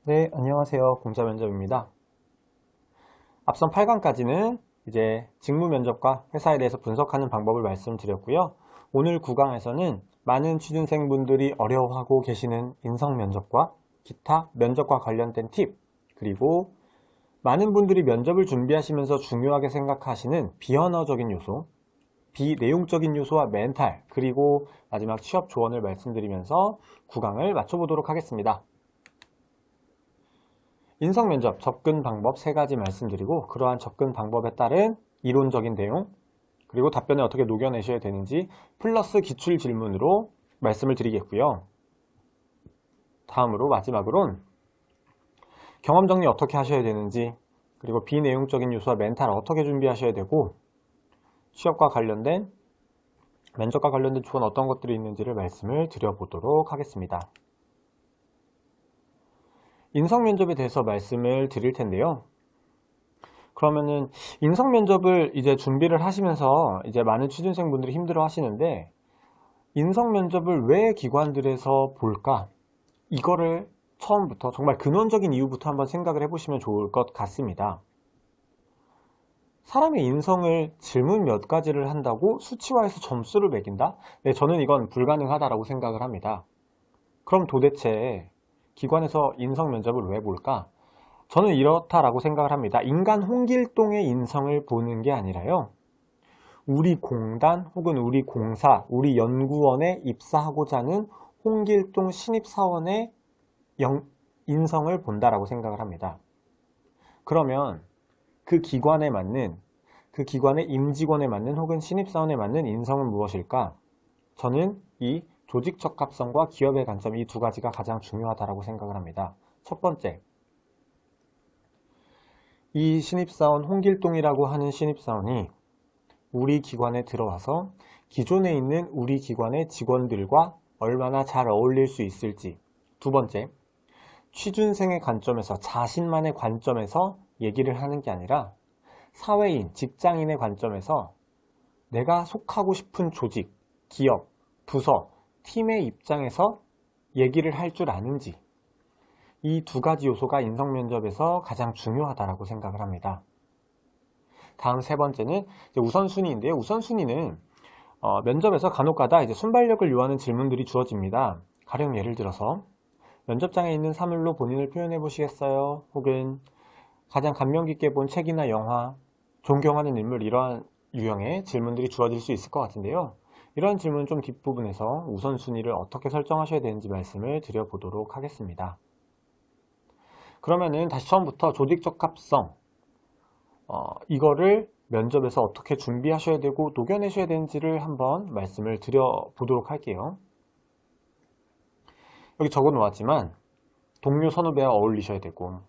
네, 안녕하세요. 공짜면접입니다. 앞선 8강까지는 이제 직무 면접과 회사에 대해서 분석하는 방법을 말씀드렸고요. 오늘 9강에서는 많은 취준생분들이 어려워하고 계시는 인성 면접과 기타 면접과 관련된 팁, 그리고 많은 분들이 면접을 준비하시면서 중요하게 생각하시는 비언어적인 요소, 비내용적인 요소와 멘탈, 그리고 마지막 취업 조언을 말씀드리면서 9강을 마쳐보도록 하겠습니다. 인성면접 접근 방법 3가지 말씀드리고 그러한 접근 방법에 따른 이론적인 내용 그리고 답변을 어떻게 녹여내셔야 되는지 플러스 기출 질문으로 말씀을 드리겠고요. 다음으로 마지막으론 경험 정리 어떻게 하셔야 되는지 그리고 비내용적인 요소와 멘탈 어떻게 준비하셔야 되고 취업과 관련된 면접과 관련된 조언 어떤 것들이 있는지를 말씀을 드려보도록 하겠습니다. 인성면접에 대해서 말씀을 드릴 텐데요. 그러면은 인성면접을 이제 준비를 하시면서 이제 많은 취준생분들이 힘들어 하시는데 인성면접을 왜 기관들에서 볼까? 이거를 처음부터 정말 근원적인 이유부터 한번 생각을 해보시면 좋을 것 같습니다. 사람의 인성을 질문 몇 가지를 한다고 수치화해서 점수를 매긴다? 네, 저는 이건 불가능하다라고 생각을 합니다. 그럼 도대체 기관에서 인성면접을 왜 볼까? 저는 이렇다라고 생각을 합니다. 인간 홍길동의 인성을 보는 게 아니라요. 우리 공단 혹은 우리 공사, 우리 연구원에 입사하고자 하는 홍길동 신입사원의 인성을 본다라고 생각을 합니다. 그러면 그 기관에 맞는, 그 기관의 임직원에 맞는 혹은 신입사원에 맞는 인성은 무엇일까? 저는 이 조직 적합성과 기업의 관점 이 2가지가 가장 중요하다고 생각을 합니다. 첫 번째, 이 신입사원 홍길동이라고 하는 신입사원이 우리 기관에 들어와서 기존에 있는 우리 기관의 직원들과 얼마나 잘 어울릴 수 있을지. 두 번째, 취준생의 관점에서 자신만의 관점에서 얘기를 하는 게 아니라 사회인, 직장인의 관점에서 내가 속하고 싶은 조직, 기업, 부서, 팀의 입장에서 얘기를 할 줄 아는지 이 2가지 요소가 인성면접에서 가장 중요하다고 생각을 합니다. 다음 3번째는 우선순위인데요. 우선순위는 면접에서 간혹가다 이제 순발력을 요하는 질문들이 주어집니다. 가령 예를 들어서 면접장에 있는 사물로 본인을 표현해 보시겠어요? 혹은 가장 감명 깊게 본 책이나 영화, 존경하는 인물 이러한 유형의 질문들이 주어질 수 있을 것 같은데요. 이러한 질문 좀 뒷부분에서 우선순위를 어떻게 설정하셔야 되는지 말씀을 드려보도록 하겠습니다. 그러면은 다시 처음부터 조직 적합성 이거를 면접에서 어떻게 준비하셔야 되고 녹여내셔야 되는지를 한번 말씀을 드려보도록 할게요. 여기 적어 놓았지만 동료 선후배와 어울리셔야 되고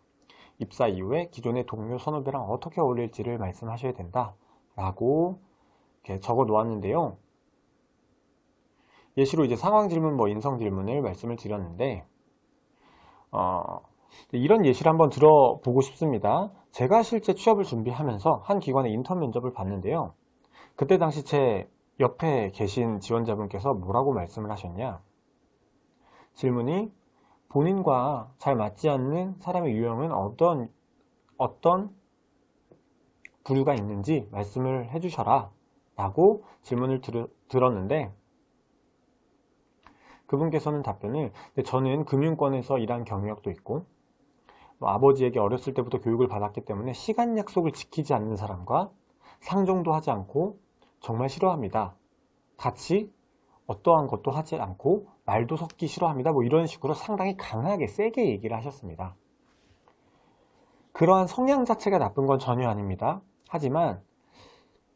입사 이후에 기존의 동료 선후배랑 어떻게 어울릴지를 말씀하셔야 된다 라고 이렇게 적어 놓았는데요. 예시로 이제 상황 질문, 인성 질문을 말씀을 드렸는데 이런 예시를 한번 들어보고 싶습니다. 제가 실제 취업을 준비하면서 한 기관의 인턴 면접을 봤는데요. 그때 당시 제 옆에 계신 지원자분께서 뭐라고 말씀을 하셨냐? 질문이 본인과 잘 맞지 않는 사람의 유형은 어떤 부류가 있는지 말씀을 해주셔라 라고 질문을 들었는데 그분께서는 답변을 저는 금융권에서 일한 경력도 있고 아버지에게 어렸을 때부터 교육을 받았기 때문에 시간 약속을 지키지 않는 사람과 상종도 하지 않고 정말 싫어합니다. 같이 어떠한 것도 하지 않고 말도 섞기 싫어합니다. 이런 식으로 상당히 강하게 세게 얘기를 하셨습니다. 그러한 성향 자체가 나쁜 건 전혀 아닙니다. 하지만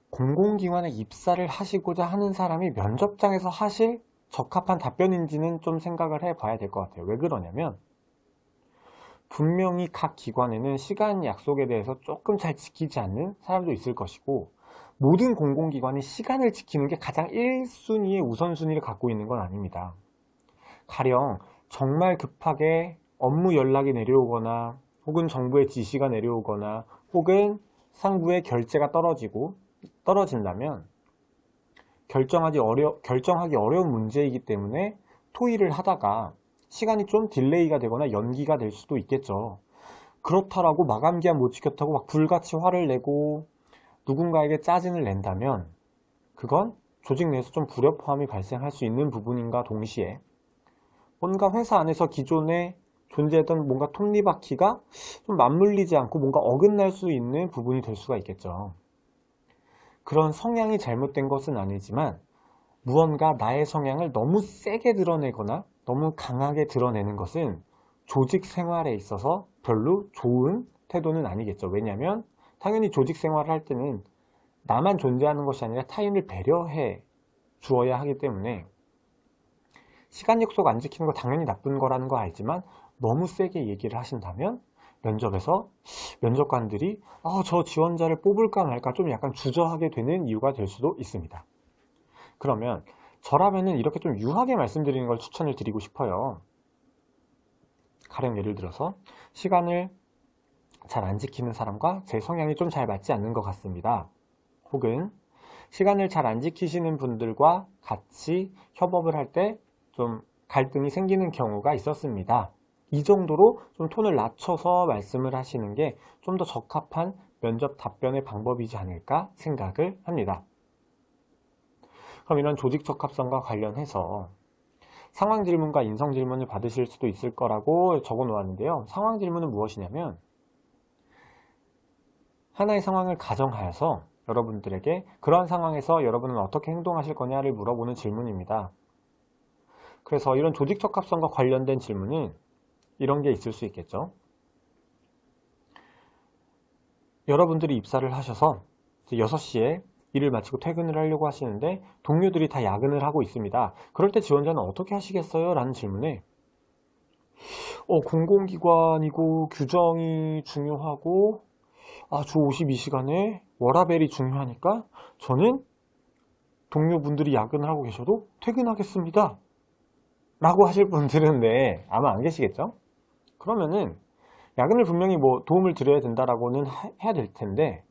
공공기관에 입사를 하시고자 하는 사람이 면접장에서 하실 적합한 답변인지는 좀 생각을 해봐야 될 것 같아요. 왜 그러냐면 분명히 각 기관에는 시간 약속에 대해서 조금 잘 지키지 않는 사람도 있을 것이고 모든 공공기관이 시간을 지키는 게 가장 1순위의 우선순위를 갖고 있는 건 아닙니다. 가령 정말 급하게 업무 연락이 내려오거나 혹은 정부의 지시가 내려오거나 혹은 상부의 결제가 떨어진다면 결정하기 어려운 문제이기 때문에 토의를 하다가 시간이 좀 딜레이가 되거나 연기가 될 수도 있겠죠. 그렇다라고 마감 기한 못 지켰다고 막 불같이 화를 내고 누군가에게 짜증을 낸다면 그건 조직 내에서 좀 불협화음이 발생할 수 있는 부분인가 동시에 뭔가 회사 안에서 기존에 존재했던 뭔가 톱니바퀴가 좀 맞물리지 않고 뭔가 어긋날 수 있는 부분이 될 수가 있겠죠. 그런 성향이 잘못된 것은 아니지만 무언가 나의 성향을 너무 세게 드러내거나 너무 강하게 드러내는 것은 조직 생활에 있어서 별로 좋은 태도는 아니겠죠. 왜냐하면 당연히 조직 생활을 할 때는 나만 존재하는 것이 아니라 타인을 배려해 주어야 하기 때문에 시간 약속 안 지키는 거 당연히 나쁜 거라는 거 알지만 너무 세게 얘기를 하신다면 면접에서 면접관들이 저 지원자를 뽑을까 말까 좀 약간 주저하게 되는 이유가 될 수도 있습니다. 그러면 저라면은 이렇게 좀 유하게 말씀드리는 걸 추천을 드리고 싶어요. 가령 예를 들어서 시간을 잘 안 지키는 사람과 제 성향이 좀 잘 맞지 않는 것 같습니다. 혹은 시간을 잘 안 지키시는 분들과 같이 협업을 할 때 좀 갈등이 생기는 경우가 있었습니다. 이 정도로 좀 톤을 낮춰서 말씀을 하시는 게 좀 더 적합한 면접 답변의 방법이지 않을까 생각을 합니다. 그럼 이런 조직 적합성과 관련해서 상황 질문과 인성 질문을 받으실 수도 있을 거라고 적어 놓았는데요. 상황 질문은 무엇이냐면 하나의 상황을 가정하여서 여러분들에게 그러한 상황에서 여러분은 어떻게 행동하실 거냐를 물어보는 질문입니다. 그래서 이런 조직 적합성과 관련된 질문은 이런 게 있을 수 있겠죠. 여러분들이 입사를 하셔서 6시에 일을 마치고 퇴근을 하려고 하시는데 동료들이 다 야근을 하고 있습니다. 그럴 때 지원자는 어떻게 하시겠어요? 라는 질문에 공공기관이고 규정이 중요하고 주 52시간에 워라밸이 중요하니까 저는 동료분들이 야근을 하고 계셔도 퇴근하겠습니다. 라고 하실 분들은 아마 안 계시겠죠? 그러면은 야근을 분명히 도움을 드려야 된다라고는 해야 될 텐데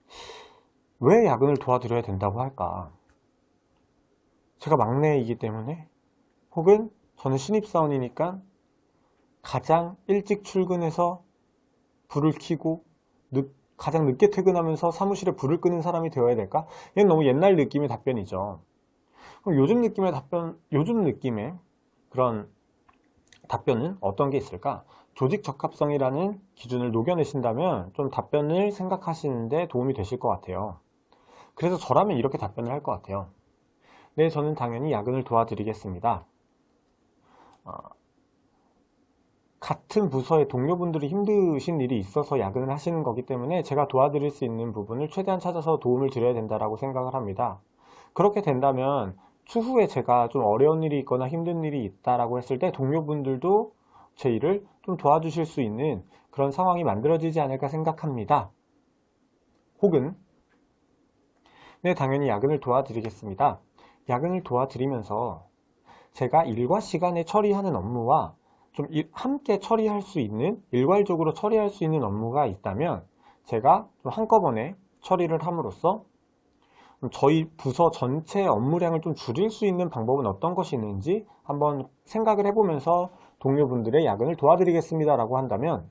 왜 야근을 도와드려야 된다고 할까? 제가 막내이기 때문에 혹은 저는 신입사원이니까 가장 일찍 출근해서 불을 켜고 가장 늦게 퇴근하면서 사무실에 불을 끄는 사람이 되어야 될까? 이건 너무 옛날 느낌의 답변이죠. 그럼 요즘 느낌의 그런 답변은 어떤 게 있을까? 조직 적합성이라는 기준을 녹여내신다면 좀 답변을 생각하시는데 도움이 되실 것 같아요. 그래서 저라면 이렇게 답변을 할 것 같아요. 네, 저는 당연히 야근을 도와드리겠습니다. 같은 부서의 동료분들이 힘드신 일이 있어서 야근을 하시는 거기 때문에 제가 도와드릴 수 있는 부분을 최대한 찾아서 도움을 드려야 된다고 생각을 합니다. 그렇게 된다면 추후에 제가 좀 어려운 일이 있거나 힘든 일이 있다라고 했을 때 동료분들도 제 일을 좀 도와주실 수 있는 그런 상황이 만들어지지 않을까 생각합니다. 혹은 네, 당연히 야근을 도와드리겠습니다. 야근을 도와드리면서 제가 일과 시간에 처리하는 업무와 좀 함께 처리할 수 있는, 일괄적으로 처리할 수 있는 업무가 있다면 제가 좀 한꺼번에 처리를 함으로써 저희 부서 전체 업무량을 좀 줄일 수 있는 방법은 어떤 것이 있는지 한번 생각을 해보면서 동료분들의 야근을 도와드리겠습니다 라고 한다면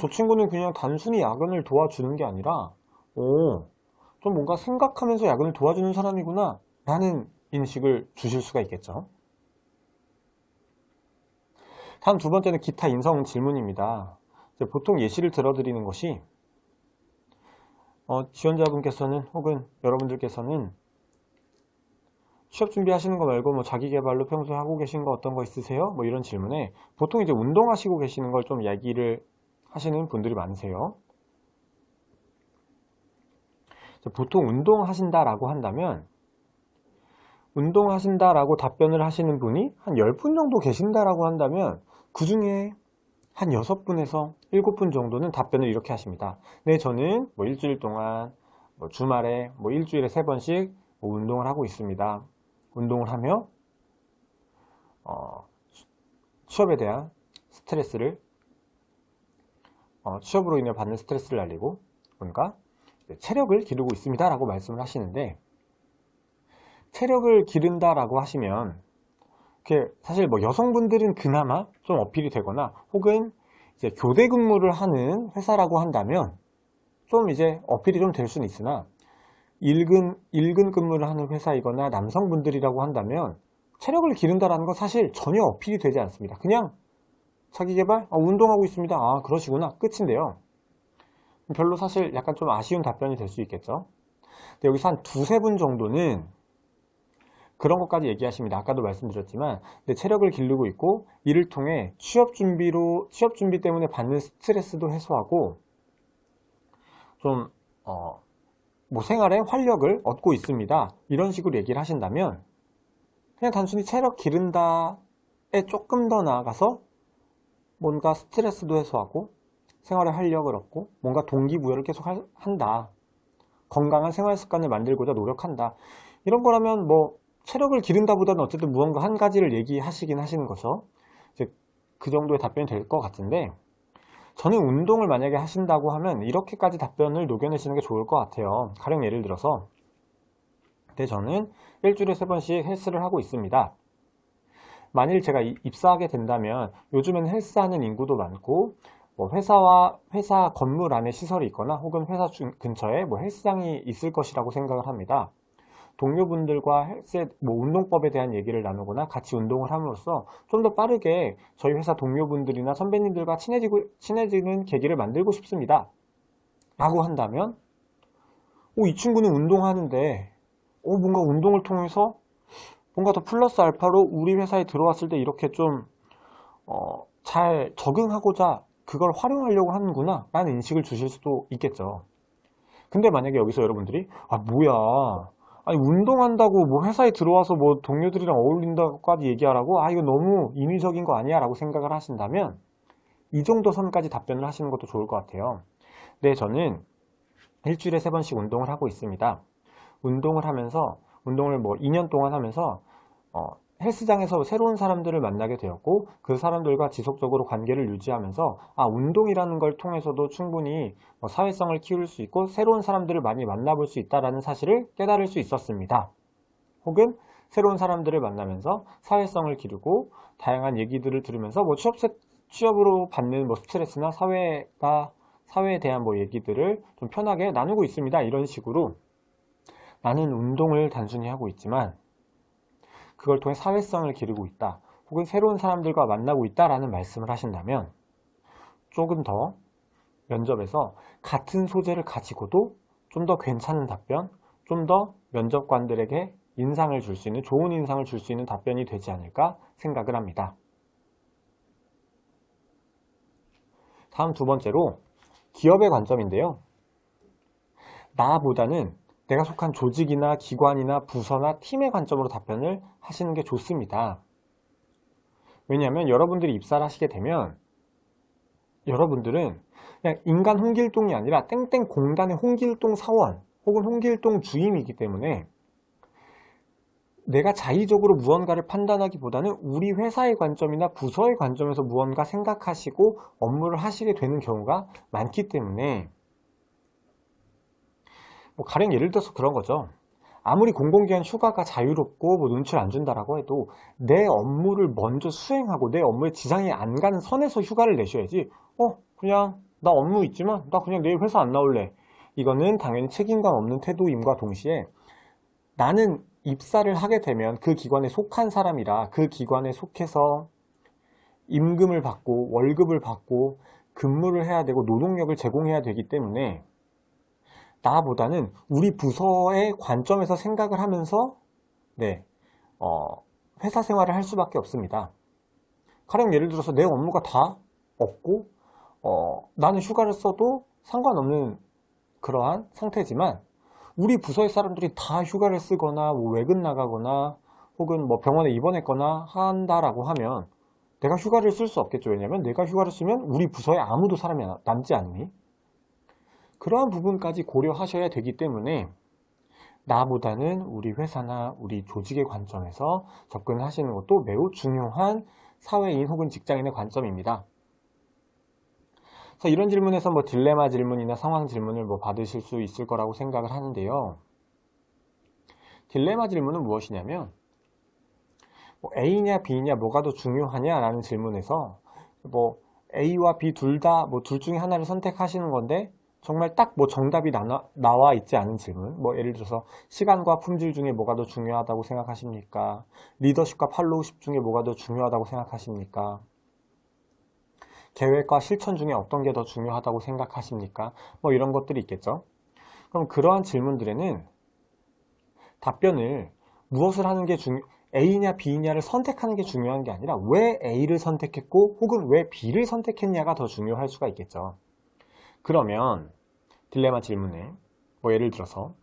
저 친구는 그냥 단순히 야근을 도와주는 게 아니라 좀 뭔가 생각하면서 야근을 도와주는 사람이구나 라는 인식을 주실 수가 있겠죠. 다음 두 번째는 기타 인성 질문입니다. 보통 예시를 들어드리는 것이 지원자분께서는 혹은 여러분들께서는 취업 준비하시는 거 말고 자기계발로 평소에 하고 계신 거 어떤 거 있으세요? 이런 질문에 보통 이제 운동하시고 계시는 걸 좀 이야기를 하시는 분들이 많으세요. 보통 운동하신다라고 한다면 운동하신다라고 답변을 하시는 분이 한 10분 정도 계신다라고 한다면 그 중에 한 6분에서 7분 정도는 답변을 이렇게 하십니다. 네, 저는 일주일 동안 주말에 일주일에 3번씩 운동을 하고 있습니다. 운동을 하며 취업에 대한 스트레스를 취업으로 인해 받는 스트레스를 날리고 뭔가 체력을 기르고 있습니다 라고 말씀을 하시는데 체력을 기른다 라고 하시면 사실 뭐 여성분들은 그나마 좀 어필이 되거나 혹은 이제 교대 근무를 하는 회사라고 한다면 좀 이제 어필이 좀 될 수는 있으나 일근 근무를 하는 회사이거나 남성분들이라고 한다면 체력을 기른다라는 건 사실 전혀 어필이 되지 않습니다. 그냥 자기 개발? 운동하고 있습니다. 그러시구나. 끝인데요. 별로 사실 약간 좀 아쉬운 답변이 될 수 있겠죠. 근데 여기서 한 두세 분 정도는 그런 것까지 얘기하십니다. 아까도 말씀드렸지만 내 체력을 기르고 있고 이를 통해 취업 준비 때문에 받는 스트레스도 해소하고 좀 뭐 생활에 활력을 얻고 있습니다. 이런 식으로 얘기를 하신다면 그냥 단순히 체력 기른다에 조금 더 나아가서 뭔가 스트레스도 해소하고 생활에 활력을 얻고 뭔가 동기부여를 계속 한다. 건강한 생활 습관을 만들고자 노력한다. 이런 거라면 뭐 체력을 기른다보다는 어쨌든 무언가 한 가지를 얘기하시긴 하시는 거죠. 이제 그 정도의 답변이 될 것 같은데 저는 운동을 만약에 하신다고 하면 이렇게까지 답변을 녹여내시는 게 좋을 것 같아요. 가령 예를 들어서 근데 저는 일주일에 3번씩 헬스를 하고 있습니다. 만일 제가 입사하게 된다면 요즘엔 헬스하는 인구도 많고 뭐 회사 건물 안에 시설이 있거나 혹은 회사 근처에 뭐 헬스장이 있을 것이라고 생각을 합니다. 동료분들과 운동법에 대한 얘기를 나누거나 같이 운동을 함으로써 좀 더 빠르게 저희 회사 동료분들이나 선배님들과 친해지는 계기를 만들고 싶습니다. 라고 한다면 이 친구는 운동하는데 뭔가 운동을 통해서 뭔가 더 플러스 알파로 우리 회사에 들어왔을 때 이렇게 좀 잘 적응하고자 그걸 활용하려고 하는구나 라는 인식을 주실 수도 있겠죠. 근데 만약에 여기서 여러분들이 뭐야 아니 운동한다고 뭐 회사에 들어와서 뭐 동료들이랑 어울린다고까지 얘기하라고 이거 너무 인위적인 거 아니야 라고 생각을 하신다면 이 정도 선까지 답변을 하시는 것도 좋을 것 같아요. 네, 저는 일주일에 3번씩 운동을 하고 있습니다. 운동을 뭐 2년 동안 하면서 헬스장에서 새로운 사람들을 만나게 되었고 그 사람들과 지속적으로 관계를 유지하면서 운동이라는 걸 통해서도 충분히 사회성을 키울 수 있고 새로운 사람들을 많이 만나볼 수 있다는 사실을 깨달을 수 있었습니다. 혹은 새로운 사람들을 만나면서 사회성을 기르고 다양한 얘기들을 들으면서 뭐 취업으로 받는 뭐 스트레스나 사회에 대한 뭐 얘기들을 좀 편하게 나누고 있습니다. 이런 식으로 나는 운동을 단순히 하고 있지만 그걸 통해 사회성을 기르고 있다. 혹은 새로운 사람들과 만나고 있다라는 말씀을 하신다면 조금 더 면접에서 같은 소재를 가지고도 좀 더 괜찮은 답변, 좀 더 면접관들에게 인상을 줄 수 있는, 좋은 인상을 줄 수 있는 답변이 되지 않을까 생각을 합니다. 다음 두 번째로 기업의 관점인데요. 나보다는 내가 속한 조직이나 기관이나 부서나 팀의 관점으로 답변을 하시는 게 좋습니다. 왜냐하면 여러분들이 입사를 하시게 되면 여러분들은 그냥 인간 홍길동이 아니라 땡땡 공단의 홍길동 사원 혹은 홍길동 주임이기 때문에 내가 자의적으로 무언가를 판단하기보다는 우리 회사의 관점이나 부서의 관점에서 무언가 생각하시고 업무를 하시게 되는 경우가 많기 때문에 뭐 가령 예를 들어서 그런 거죠. 아무리 공공기관 휴가가 자유롭고 뭐 눈치를 안 준다라고 해도 내 업무를 먼저 수행하고 내 업무에 지장이 안 가는 선에서 휴가를 내셔야지 그냥 나 업무 있지만 나 그냥 내일 회사 안 나올래. 이거는 당연히 책임감 없는 태도임과 동시에 나는 입사를 하게 되면 그 기관에 속한 사람이라 그 기관에 속해서 임금을 받고 월급을 받고 근무를 해야 되고 노동력을 제공해야 되기 때문에 나보다는 우리 부서의 관점에서 생각을 하면서 회사 생활을 할 수밖에 없습니다. 가령 예를 들어서 내 업무가 다 없고 나는 휴가를 써도 상관없는 그러한 상태지만 우리 부서의 사람들이 다 휴가를 쓰거나 뭐 외근 나가거나 혹은 뭐 병원에 입원했거나 한다라고 하면 내가 휴가를 쓸 수 없겠죠. 왜냐하면 내가 휴가를 쓰면 우리 부서에 아무도 사람이 남지 않으니 그러한 부분까지 고려하셔야 되기 때문에 나보다는 우리 회사나 우리 조직의 관점에서 접근하시는 것도 매우 중요한 사회인 혹은 직장인의 관점입니다. 그래서 이런 질문에서 뭐 딜레마 질문이나 상황 질문을 뭐 받으실 수 있을 거라고 생각을 하는데요. 딜레마 질문은 무엇이냐면 뭐 A냐 B냐 뭐가 더 중요하냐 라는 질문에서 뭐 A와 B 둘 다 뭐 둘 중에 하나를 선택하시는 건데 정말 딱 뭐 정답이 나와 있지 않은 질문, 뭐 예를 들어서 시간과 품질 중에 뭐가 더 중요하다고 생각하십니까? 리더십과 팔로우십 중에 뭐가 더 중요하다고 생각하십니까? 계획과 실천 중에 어떤 게 더 중요하다고 생각하십니까? 뭐 이런 것들이 있겠죠. 그럼 그러한 질문들에는 답변을 무엇을 하는 게 A냐 B냐를 선택하는 게 중요한 게 아니라 왜 A를 선택했고 혹은 왜 B를 선택했냐가 더 중요할 수가 있겠죠. 그러면 딜레마 질문에 뭐 예를 들어서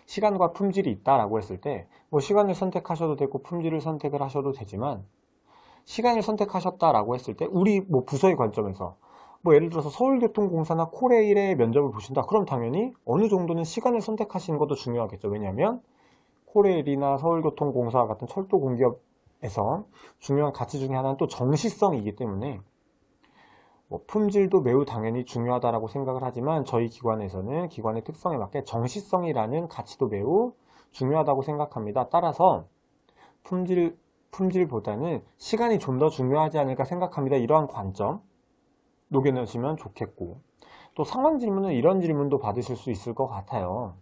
시간과 품질이 있다라고 했을 때 뭐 시간을 선택하셔도 되고 품질을 선택을 하셔도 되지만 시간을 선택하셨다라고 했을 때 우리 뭐 부서의 관점에서 뭐 예를 들어서 서울교통공사나 코레일의 면접을 보신다. 그럼 당연히 어느 정도는 시간을 선택하시는 것도 중요하겠죠. 왜냐하면 코레일이나 서울교통공사 같은 철도 공기업에서 중요한 가치 중에 하나는 또 정시성이기 때문에 뭐 품질도 매우 당연히 중요하다고 생각을 하지만 저희 기관에서는 기관의 특성에 맞게 정시성이라는 가치도 매우 중요하다고 생각합니다. 따라서 품질보다는 시간이 좀 더 중요하지 않을까 생각합니다. 이러한 관점 녹여내시면 좋겠고, 또 상황 질문은 이런 질문도 받으실 수 있을 것 같아요.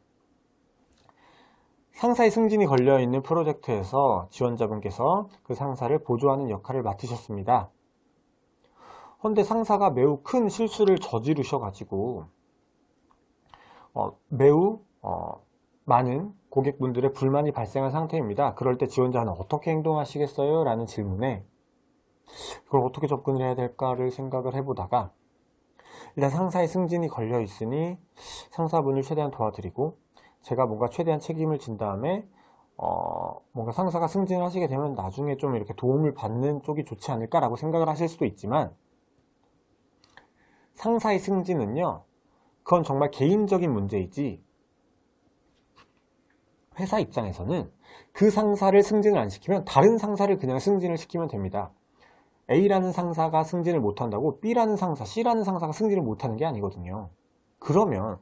상사의 승진이 걸려있는 프로젝트에서 지원자분께서 그 상사를 보조하는 역할을 맡으셨습니다. 그런데 상사가 매우 큰 실수를 저지르셔가지고 매우 많은 고객분들의 불만이 발생한 상태입니다. 그럴 때 지원자는 어떻게 행동하시겠어요? 라는 질문에 그걸 어떻게 접근을 해야 될까를 생각을 해보다가 일단 상사의 승진이 걸려 있으니 상사분을 최대한 도와드리고 제가 뭔가 최대한 책임을 진 다음에 뭔가 상사가 승진을 하시게 되면 나중에 좀 이렇게 도움을 받는 쪽이 좋지 않을까라고 생각을 하실 수도 있지만, 상사의 승진은요, 그건 정말 개인적인 문제이지 회사 입장에서는 그 상사를 승진을 안 시키면 다른 상사를 그냥 승진을 시키면 됩니다. A라는 상사가 승진을 못한다고 B라는 상사, C라는 상사가 승진을 못하는 게 아니거든요. 그러면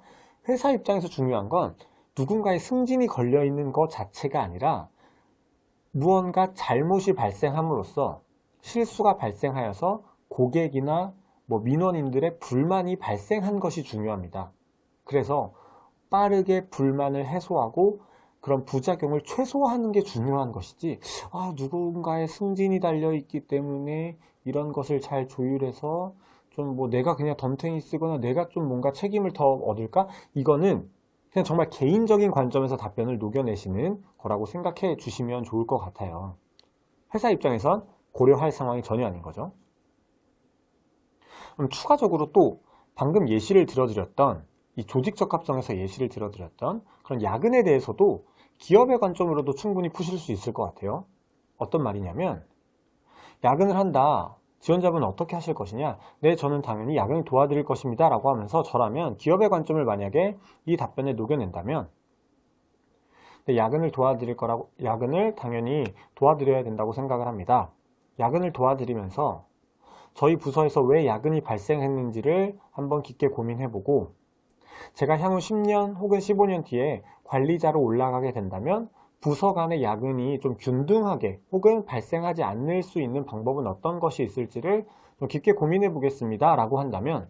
회사 입장에서 중요한 건 누군가의 승진이 걸려있는 것 자체가 아니라 무언가 잘못이 발생함으로써 실수가 발생하여서 고객이나 뭐 민원인들의 불만이 발생한 것이 중요합니다. 그래서 빠르게 불만을 해소하고 그런 부작용을 최소화하는 게 중요한 것이지, 누군가의 승진이 달려있기 때문에 이런 것을 잘 조율해서 좀 뭐 내가 그냥 덤탱이 쓰거나 내가 좀 뭔가 책임을 더 얻을까? 이거는 그냥 정말 개인적인 관점에서 답변을 녹여내시는 거라고 생각해 주시면 좋을 것 같아요. 회사 입장에선 고려할 상황이 전혀 아닌 거죠. 그럼 추가적으로 또 방금 예시를 들어드렸던 이 조직적 합성에서 예시를 들어드렸던 그런 야근에 대해서도 기업의 관점으로도 충분히 푸실 수 있을 것 같아요. 어떤 말이냐면, 야근을 한다. 지원자분은 어떻게 하실 것이냐? 네, 저는 당연히 야근을 도와드릴 것입니다 라고 하면서 저라면 기업의 관점을 만약에 이 답변에 녹여낸다면, 네, 야근을 당연히 도와드려야 된다고 생각을 합니다. 야근을 도와드리면서 저희 부서에서 왜 야근이 발생했는지를 한번 깊게 고민해보고, 제가 향후 10년 혹은 15년 뒤에 관리자로 올라가게 된다면 부서 간의 야근이 좀 균등하게 혹은 발생하지 않을 수 있는 방법은 어떤 것이 있을지를 좀 깊게 고민해 보겠습니다 라고 한다면,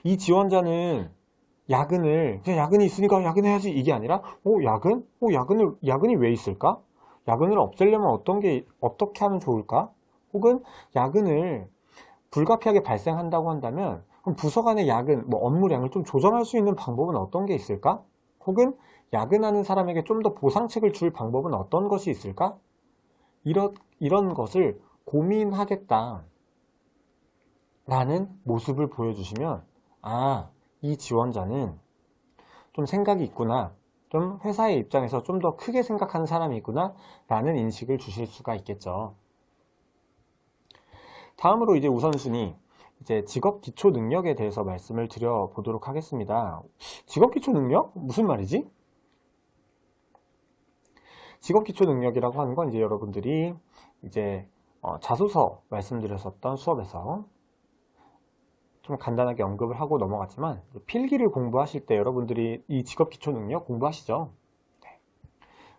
이 지원자는 야근을 그냥 야근이 있으니까 야근해야지 이게 아니라 야근이 왜 있을까? 야근을 없애려면 어떻게 하면 좋을까? 혹은 야근을 불가피하게 발생한다고 한다면 그럼 부서 간의 야근, 업무량을 좀 조정할 수 있는 방법은 어떤 게 있을까? 혹은 야근하는 사람에게 좀 더 보상책을 줄 방법은 어떤 것이 있을까? 이런 것을 고민하겠다 라는 모습을 보여주시면, 이 지원자는 좀 생각이 있구나, 좀 회사의 입장에서 좀 더 크게 생각하는 사람이 있구나 라는 인식을 주실 수가 있겠죠. 다음으로 이제 우선순위 직업 기초 능력에 대해서 말씀을 드려보도록 하겠습니다. 직업 기초 능력? 무슨 말이지? 직업 기초 능력이라고 하는 건 여러분들이 자소서 말씀드렸었던 수업에서 좀 간단하게 언급을 하고 넘어갔지만, 필기를 공부하실 때 여러분들이 이 직업 기초 능력 공부하시죠? 네.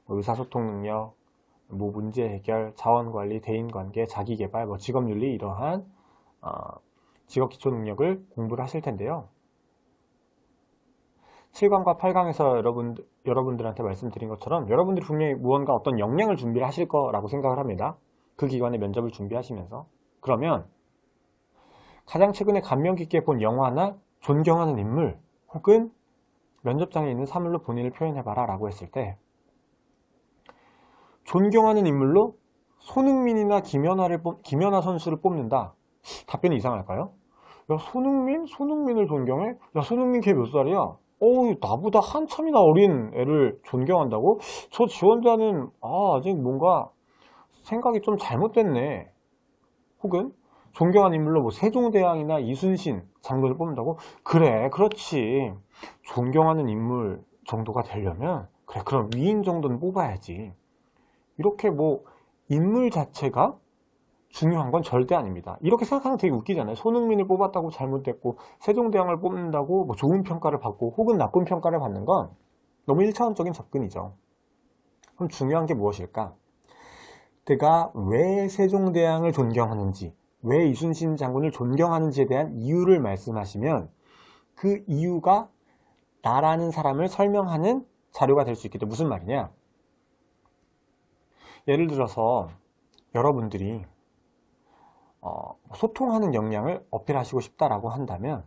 의사소통 능력, 뭐 문제 해결, 자원관리, 대인관계, 자기개발, 뭐 직업윤리 이러한 직업 기초 능력을 공부를 하실 텐데요. 7강과 8강에서 여러분들한테 말씀드린 것처럼 여러분들이 분명히 무언가 어떤 역량을 준비를 하실 거라고 생각을 합니다. 그 기관의 면접을 준비하시면서. 그러면 가장 최근에 감명 깊게 본 영화나 존경하는 인물 혹은 면접장에 있는 사물로 본인을 표현해봐라 라고 했을 때 존경하는 인물로 손흥민이나 김연아 선수를 뽑는다. 답변이 이상할까요? 야, 손흥민을 존경해? 야, 손흥민 걔 몇 살이야? 나보다 한참이나 어린 애를 존경한다고? 저 지원자는 아직 뭔가 생각이 좀 잘못됐네. 혹은 존경한 인물로 뭐 세종대왕이나 이순신 장군을 뽑는다고? 그래, 그렇지. 존경하는 인물 정도가 되려면 그래, 그럼 위인 정도는 뽑아야지. 이렇게 뭐 인물 자체가 중요한 건 절대 아닙니다. 이렇게 생각하면 되게 웃기잖아요. 손흥민을 뽑았다고 잘못됐고 세종대왕을 뽑는다고 뭐 좋은 평가를 받고 혹은 나쁜 평가를 받는 건 너무 1차원적인 접근이죠. 그럼 중요한 게 무엇일까? 내가 왜 세종대왕을 존경하는지, 왜 이순신 장군을 존경하는지에 대한 이유를 말씀하시면 그 이유가 나라는 사람을 설명하는 자료가 될 수 있겠죠. 무슨 말이냐? 예를 들어서 여러분들이 소통하는 역량을 어필하시고 싶다라고 한다면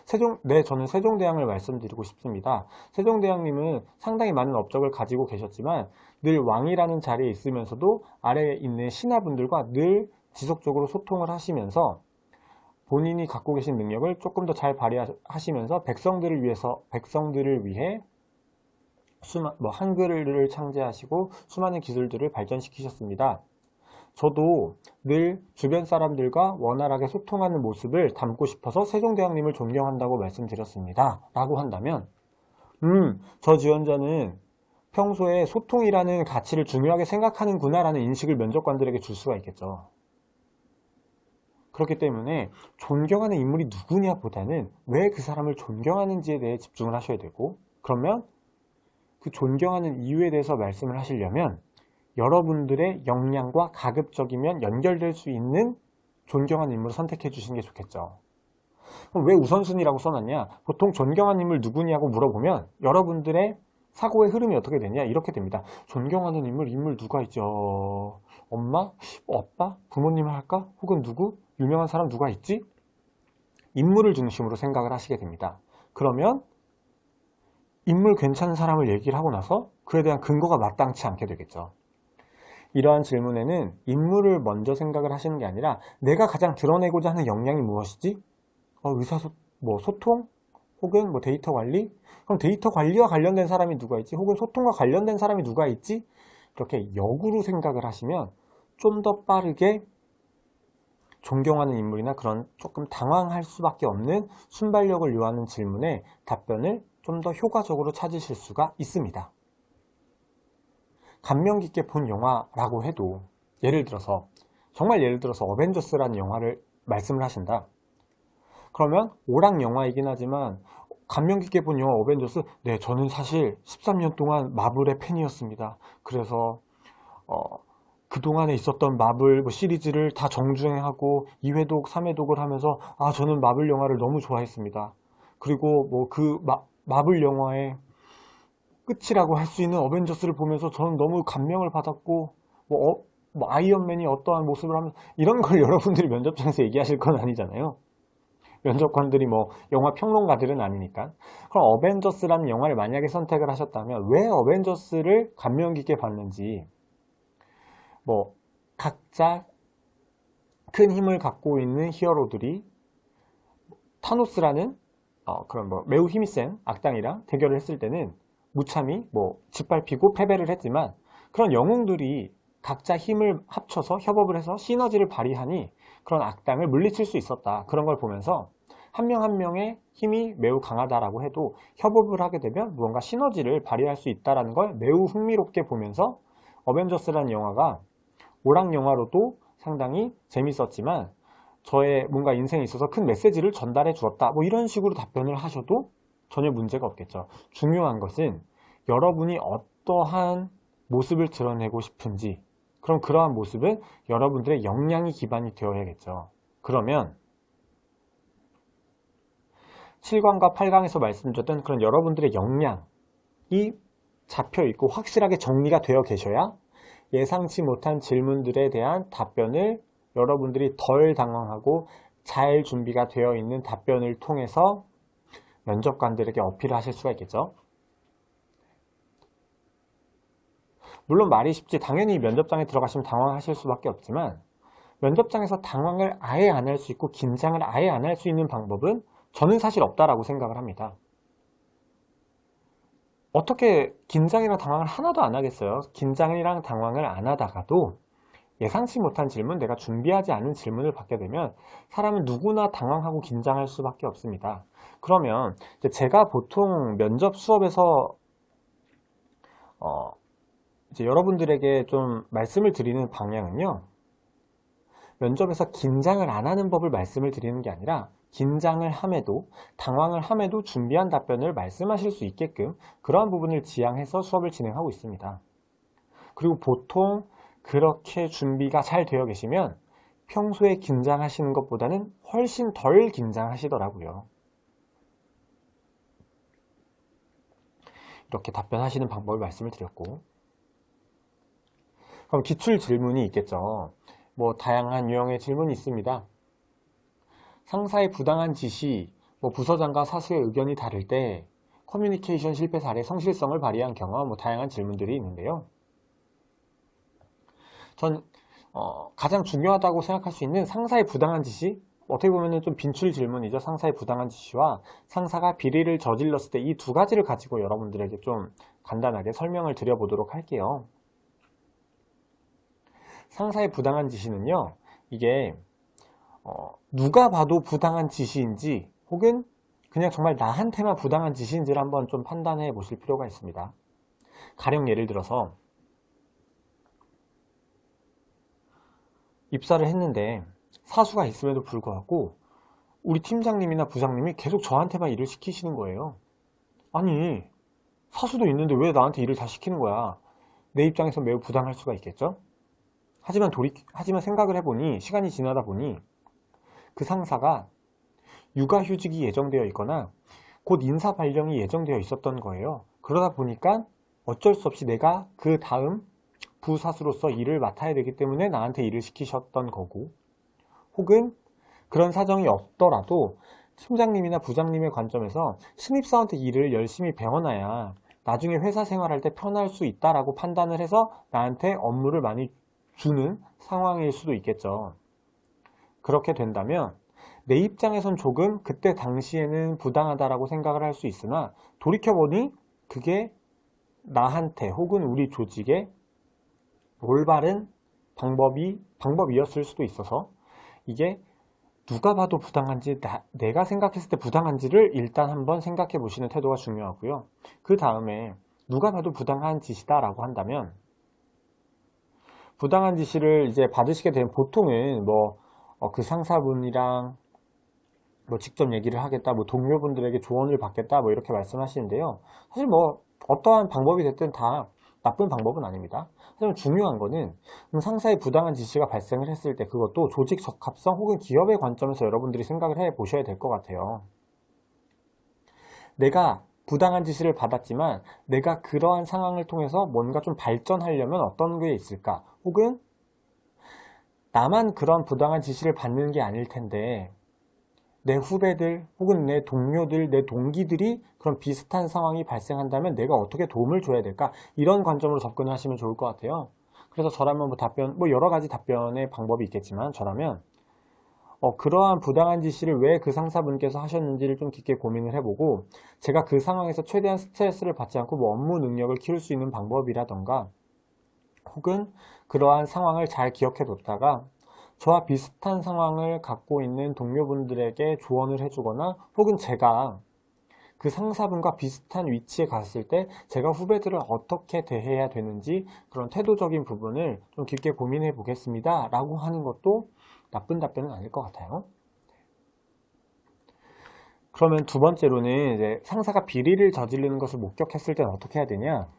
저는 세종대왕을 말씀드리고 싶습니다. 세종대왕님은 상당히 많은 업적을 가지고 계셨지만 늘 왕이라는 자리에 있으면서도 아래에 있는 신하분들과 늘 지속적으로 소통을 하시면서 본인이 갖고 계신 능력을 조금 더 잘 발휘하시면서 백성들을 위해 한글을 창제하시고 수많은 기술들을 발전시키셨습니다. 저도 늘 주변 사람들과 원활하게 소통하는 모습을 담고 싶어서 세종대왕님을 존경한다고 말씀드렸습니다. 라고 한다면 저 지원자는 평소에 소통이라는 가치를 중요하게 생각하는구나 라는 인식을 면접관들에게 줄 수가 있겠죠. 그렇기 때문에 존경하는 인물이 누구냐 보다는 왜 그 사람을 존경하는지에 대해 집중을 하셔야 되고, 그러면 그 존경하는 이유에 대해서 말씀을 하시려면 여러분들의 역량과 가급적이면 연결될 수 있는 존경하는 인물을 선택해 주시는 게 좋겠죠. 그럼 왜 우선순위라고 써놨냐? 보통 존경하는 인물 누구냐고 물어보면 여러분들의 사고의 흐름이 어떻게 되냐? 이렇게 됩니다. 존경하는 인물 누가 있죠? 엄마? 아빠? 부모님을 할까? 혹은 누구? 유명한 사람 누가 있지? 인물을 중심으로 생각을 하시게 됩니다. 그러면 인물 괜찮은 사람을 얘기를 하고 나서 그에 대한 근거가 마땅치 않게 되겠죠. 이러한 질문에는 인물을 먼저 생각을 하시는 게 아니라 내가 가장 드러내고자 하는 역량이 무엇이지? 소통? 혹은 데이터 관리? 그럼 데이터 관리와 관련된 사람이 누가 있지? 혹은 소통과 관련된 사람이 누가 있지? 이렇게 역으로 생각을 하시면 좀 더 빠르게 존경하는 인물이나 그런 조금 당황할 수밖에 없는 순발력을 요하는 질문에 답변을 좀 더 효과적으로 찾으실 수가 있습니다. 감명 깊게 본 영화라고 해도 정말 예를 들어서 어벤져스라는 영화를 말씀을 하신다. 그러면 오락 영화이긴 하지만 감명 깊게 본 영화 어벤져스, 네, 저는 사실 13년 동안 마블의 팬이었습니다. 그래서 그동안에 있었던 마블 시리즈를 다 정주행하고 2회독, 3회독을 하면서 저는 마블 영화를 너무 좋아했습니다. 그리고 마블 영화의 끝이라고 할 수 있는 어벤져스를 보면서 저는 너무 감명을 받았고 아이언맨이 어떠한 모습을 하면서 이런 걸 여러분들이 면접장에서 얘기하실 건 아니잖아요. 면접관들이 영화 평론가들은 아니니까. 그럼 어벤져스라는 영화를 만약에 선택을 하셨다면 왜 어벤져스를 감명 깊게 봤는지, 각자 큰 힘을 갖고 있는 히어로들이 타노스라는 매우 힘이 센 악당이랑 대결을 했을 때는 무참히 짓밟히고 패배를 했지만, 그런 영웅들이 각자 힘을 합쳐서 협업을 해서 시너지를 발휘하니 그런 악당을 물리칠 수 있었다. 그런 걸 보면서 한 명 한 명의 힘이 매우 강하다라고 해도 협업을 하게 되면 무언가 시너지를 발휘할 수 있다는 걸 매우 흥미롭게 보면서 어벤져스라는 영화가 오락 영화로도 상당히 재밌었지만 저의 뭔가 인생에 있어서 큰 메시지를 전달해 주었다. 이런 식으로 답변을 하셔도 전혀 문제가 없겠죠. 중요한 것은 여러분이 어떠한 모습을 드러내고 싶은지, 그럼 그러한 모습은 여러분들의 역량이 기반이 되어야겠죠. 그러면 7강과 8강에서 말씀드렸던 그런 여러분들의 역량이 잡혀있고 확실하게 정리가 되어 계셔야 예상치 못한 질문들에 대한 답변을 여러분들이 덜 당황하고 잘 준비가 되어 있는 답변을 통해서 면접관들에게 어필을 하실 수가 있겠죠. 물론 말이 쉽지 당연히 면접장에 들어가시면 당황하실 수밖에 없지만 면접장에서 당황을 아예 안 할 수 있고 긴장을 아예 안 할 수 있는 방법은 저는 사실 없다라고 생각을 합니다. 어떻게 긴장이랑 당황을 하나도 안 하겠어요? 긴장이랑 당황을 안 하다가도 예상치 못한 질문, 내가 준비하지 않은 질문을 받게 되면 사람은 누구나 당황하고 긴장할 수밖에 없습니다. 그러면 제가 보통 면접 수업에서 이제 여러분들에게 좀 말씀을 드리는 방향은요, 면접에서 긴장을 안 하는 법을 말씀을 드리는 게 아니라 긴장을 함에도 당황을 함에도 준비한 답변을 말씀하실 수 있게끔 그러한 부분을 지향해서 수업을 진행하고 있습니다. 그리고 보통 그렇게 준비가 잘 되어 계시면 평소에 긴장하시는 것보다는 훨씬 덜 긴장하시더라고요. 이렇게 답변하시는 방법을 말씀을 드렸고, 그럼 기출 질문이 있겠죠. 뭐 다양한 유형의 질문이 있습니다. 상사의 부당한 지시, 부서장과 사수의 의견이 다를 때 커뮤니케이션 실패 사례, 성실성을 발휘한 경험, 다양한 질문들이 있는데요. 전 가장 중요하다고 생각할 수 있는 상사의 부당한 지시, 어떻게 보면 좀 빈출 질문이죠. 상사의 부당한 지시와 상사가 비리를 저질렀을 때 이 두 가지를 가지고 여러분들에게 좀 간단하게 설명을 드려보도록 할게요. 상사의 부당한 지시는요, 이게 누가 봐도 부당한 지시인지 혹은 그냥 정말 나한테만 부당한 지시인지를 한번 좀 판단해 보실 필요가 있습니다. 가령 예를 들어서 입사를 했는데 사수가 있음에도 불구하고 우리 팀장님이나 부장님이 계속 저한테만 일을 시키시는 거예요. 아니, 사수도 있는데 왜 나한테 일을 다 시키는 거야? 내 입장에서 매우 부당할 수가 있겠죠? 하지만 생각을 해보니, 시간이 지나다 보니 그 상사가 육아휴직이 예정되어 있거나 곧 인사 발령이 예정되어 있었던 거예요. 그러다 보니까 어쩔 수 없이 내가 그 다음 부사수로서 일을 맡아야 되기 때문에 나한테 일을 시키셨던 거고, 혹은 그런 사정이 없더라도 팀장님이나 부장님의 관점에서 신입사원한테 일을 열심히 배워놔야 나중에 회사 생활할 때 편할 수 있다라고 판단을 해서 나한테 업무를 많이 주는 상황일 수도 있겠죠. 그렇게 된다면 내 입장에선 조금 그때 당시에는 부당하다라고 생각을 할 수 있으나 돌이켜보니 그게 나한테 혹은 우리 조직에 올바른 방법이었을 수도 있어서 이게 누가 봐도 부당한지 내가 생각했을 때 부당한지를 일단 한번 생각해 보시는 태도가 중요하고요. 그 다음에 누가 봐도 부당한 짓이다라고 한다면 부당한 지시를 이제 받으시게 되면 보통은 그 상사분이랑 직접 얘기를 하겠다, 동료분들에게 조언을 받겠다, 이렇게 말씀하시는데요. 사실 어떠한 방법이 됐든 다 나쁜 방법은 아닙니다. 하지만 중요한 거는 상사의 부당한 지시가 발생을 했을 때 그것도 조직 적합성 혹은 기업의 관점에서 여러분들이 생각을 해 보셔야 될 것 같아요. 내가 부당한 지시를 받았지만 내가 그러한 상황을 통해서 뭔가 좀 발전하려면 어떤 게 있을까? 혹은 나만 그런 부당한 지시를 받는 게 아닐 텐데 내 후배들 혹은 내 동료들, 내 동기들이 그런 비슷한 상황이 발생한다면 내가 어떻게 도움을 줘야 될까? 이런 관점으로 접근을 하시면 좋을 것 같아요. 그래서 저라면 여러 가지 답변의 방법이 있겠지만 저라면 그러한 부당한 지시를 왜 그 상사분께서 하셨는지를 좀 깊게 고민을 해보고 제가 그 상황에서 최대한 스트레스를 받지 않고 업무 능력을 키울 수 있는 방법이라던가 혹은 그러한 상황을 잘 기억해 뒀다가 저와 비슷한 상황을 갖고 있는 동료분들에게 조언을 해주거나 혹은 제가 그 상사분과 비슷한 위치에 갔을 때 제가 후배들을 어떻게 대해야 되는지 그런 태도적인 부분을 좀 깊게 고민해 보겠습니다 라고 하는 것도 나쁜 답변은 아닐 것 같아요. 그러면 두 번째로는 이제 상사가 비리를 저지르는 것을 목격했을 때는 어떻게 해야 되냐?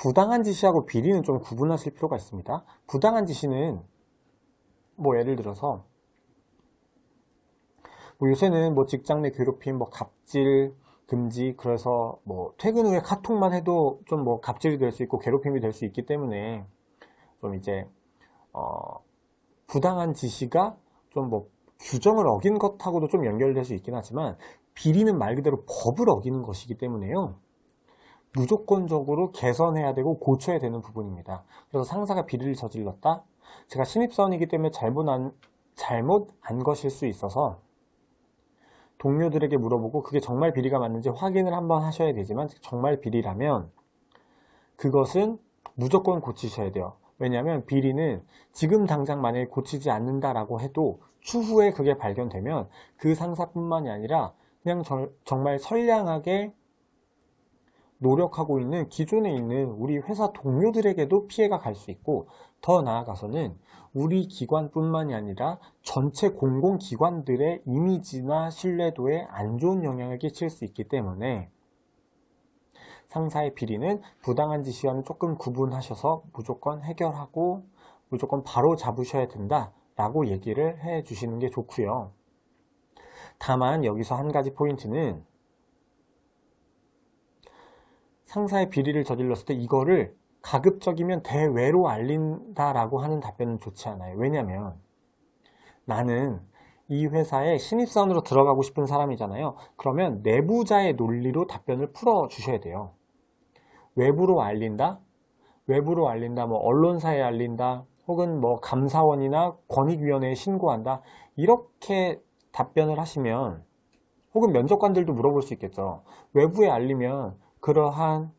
부당한 지시하고 비리는 좀 구분하실 필요가 있습니다. 부당한 지시는 뭐 예를 들어서 뭐 요새는 뭐 직장 내 괴롭힘, 뭐 갑질 금지, 그래서 뭐 퇴근 후에 카톡만 해도 좀 뭐 갑질이 될 수 있고 괴롭힘이 될 수 있기 때문에 좀 이제 부당한 지시가 좀 뭐 규정을 어긴 것하고도 좀 연결될 수 있긴 하지만 비리는 말 그대로 법을 어기는 것이기 때문에요. 무조건적으로 개선해야 되고 고쳐야 되는 부분입니다. 그래서 상사가 비리를 저질렀다? 제가 신입사원이기 때문에 잘못 안 것일 수 있어서 동료들에게 물어보고 그게 정말 비리가 맞는지 확인을 한번 하셔야 되지만 정말 비리라면 그것은 무조건 고치셔야 돼요. 왜냐하면 비리는 지금 당장 만약에 고치지 않는다라고 해도 추후에 그게 발견되면 그 상사뿐만이 아니라 그냥 정말 선량하게 노력하고 있는 기존에 있는 우리 회사 동료들에게도 피해가 갈 수 있고, 더 나아가서는 우리 기관뿐만이 아니라 전체 공공기관들의 이미지나 신뢰도에 안 좋은 영향을 끼칠 수 있기 때문에 상사의 비리는 부당한 지시와는 조금 구분하셔서 무조건 해결하고 무조건 바로 잡으셔야 된다라고 얘기를 해 주시는 게 좋고요. 다만 여기서 한 가지 포인트는 상사의 비리를 저질렀을 때 이거를 가급적이면 대외로 알린다라고 하는 답변은 좋지 않아요. 왜냐면 나는 이 회사에 신입사원으로 들어가고 싶은 사람이잖아요. 그러면 내부자의 논리로 답변을 풀어 주셔야 돼요. 외부로 알린다? 외부로 알린다, 뭐 언론사에 알린다, 혹은 뭐 감사원이나 권익위원회에 신고한다, 이렇게 답변을 하시면, 혹은 면접관들도 물어볼 수 있겠죠. 외부에 알리면 그러한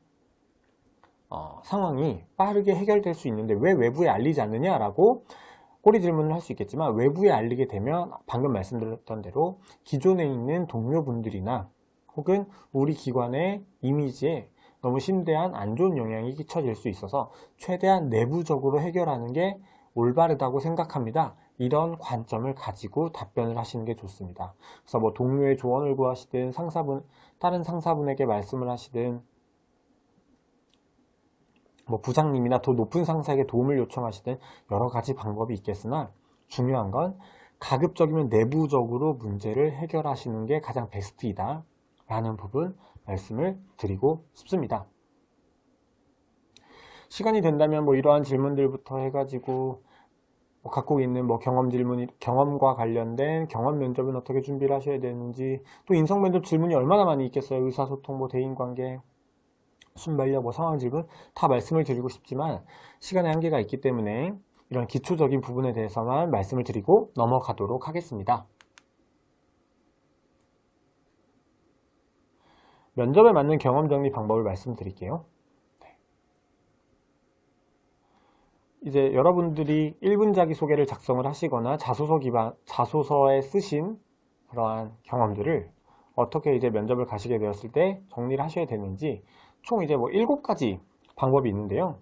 상황이 빠르게 해결될 수 있는데 왜 외부에 알리지 않느냐라고 꼬리 질문을 할 수 있겠지만, 외부에 알리게 되면 방금 말씀드렸던 대로 기존에 있는 동료분들이나 혹은 우리 기관의 이미지에 너무 심대한 안 좋은 영향이 끼쳐질 수 있어서 최대한 내부적으로 해결하는 게 올바르다고 생각합니다. 이런 관점을 가지고 답변을 하시는 게 좋습니다. 그래서 뭐 동료의 조언을 구하시든 다른 상사분에게 말씀을 하시든 뭐 부장님이나 더 높은 상사에게 도움을 요청하시든 여러 가지 방법이 있겠으나, 중요한 건 가급적이면 내부적으로 문제를 해결하시는 게 가장 베스트이다 라는 부분 말씀을 드리고 싶습니다. 시간이 된다면 뭐 이러한 질문들부터 해가지고 갖고 있는 뭐 경험과 관련된 경험 면접은 어떻게 준비를 하셔야 되는지, 또 인성 면접 질문이 얼마나 많이 있겠어요. 의사소통, 뭐 대인관계, 순발력, 뭐 상황 질문 다 말씀을 드리고 싶지만 시간의 한계가 있기 때문에 이런 기초적인 부분에 대해서만 말씀을 드리고 넘어가도록 하겠습니다. 면접에 맞는 경험 정리 방법을 말씀드릴게요. 이제 여러분들이 1분 자기소개를 작성을 하시거나 자소서에 쓰신 그러한 경험들을 어떻게 이제 면접을 가시게 되었을 때 정리를 하셔야 되는지, 총 이제 뭐 7가지 방법이 있는데요.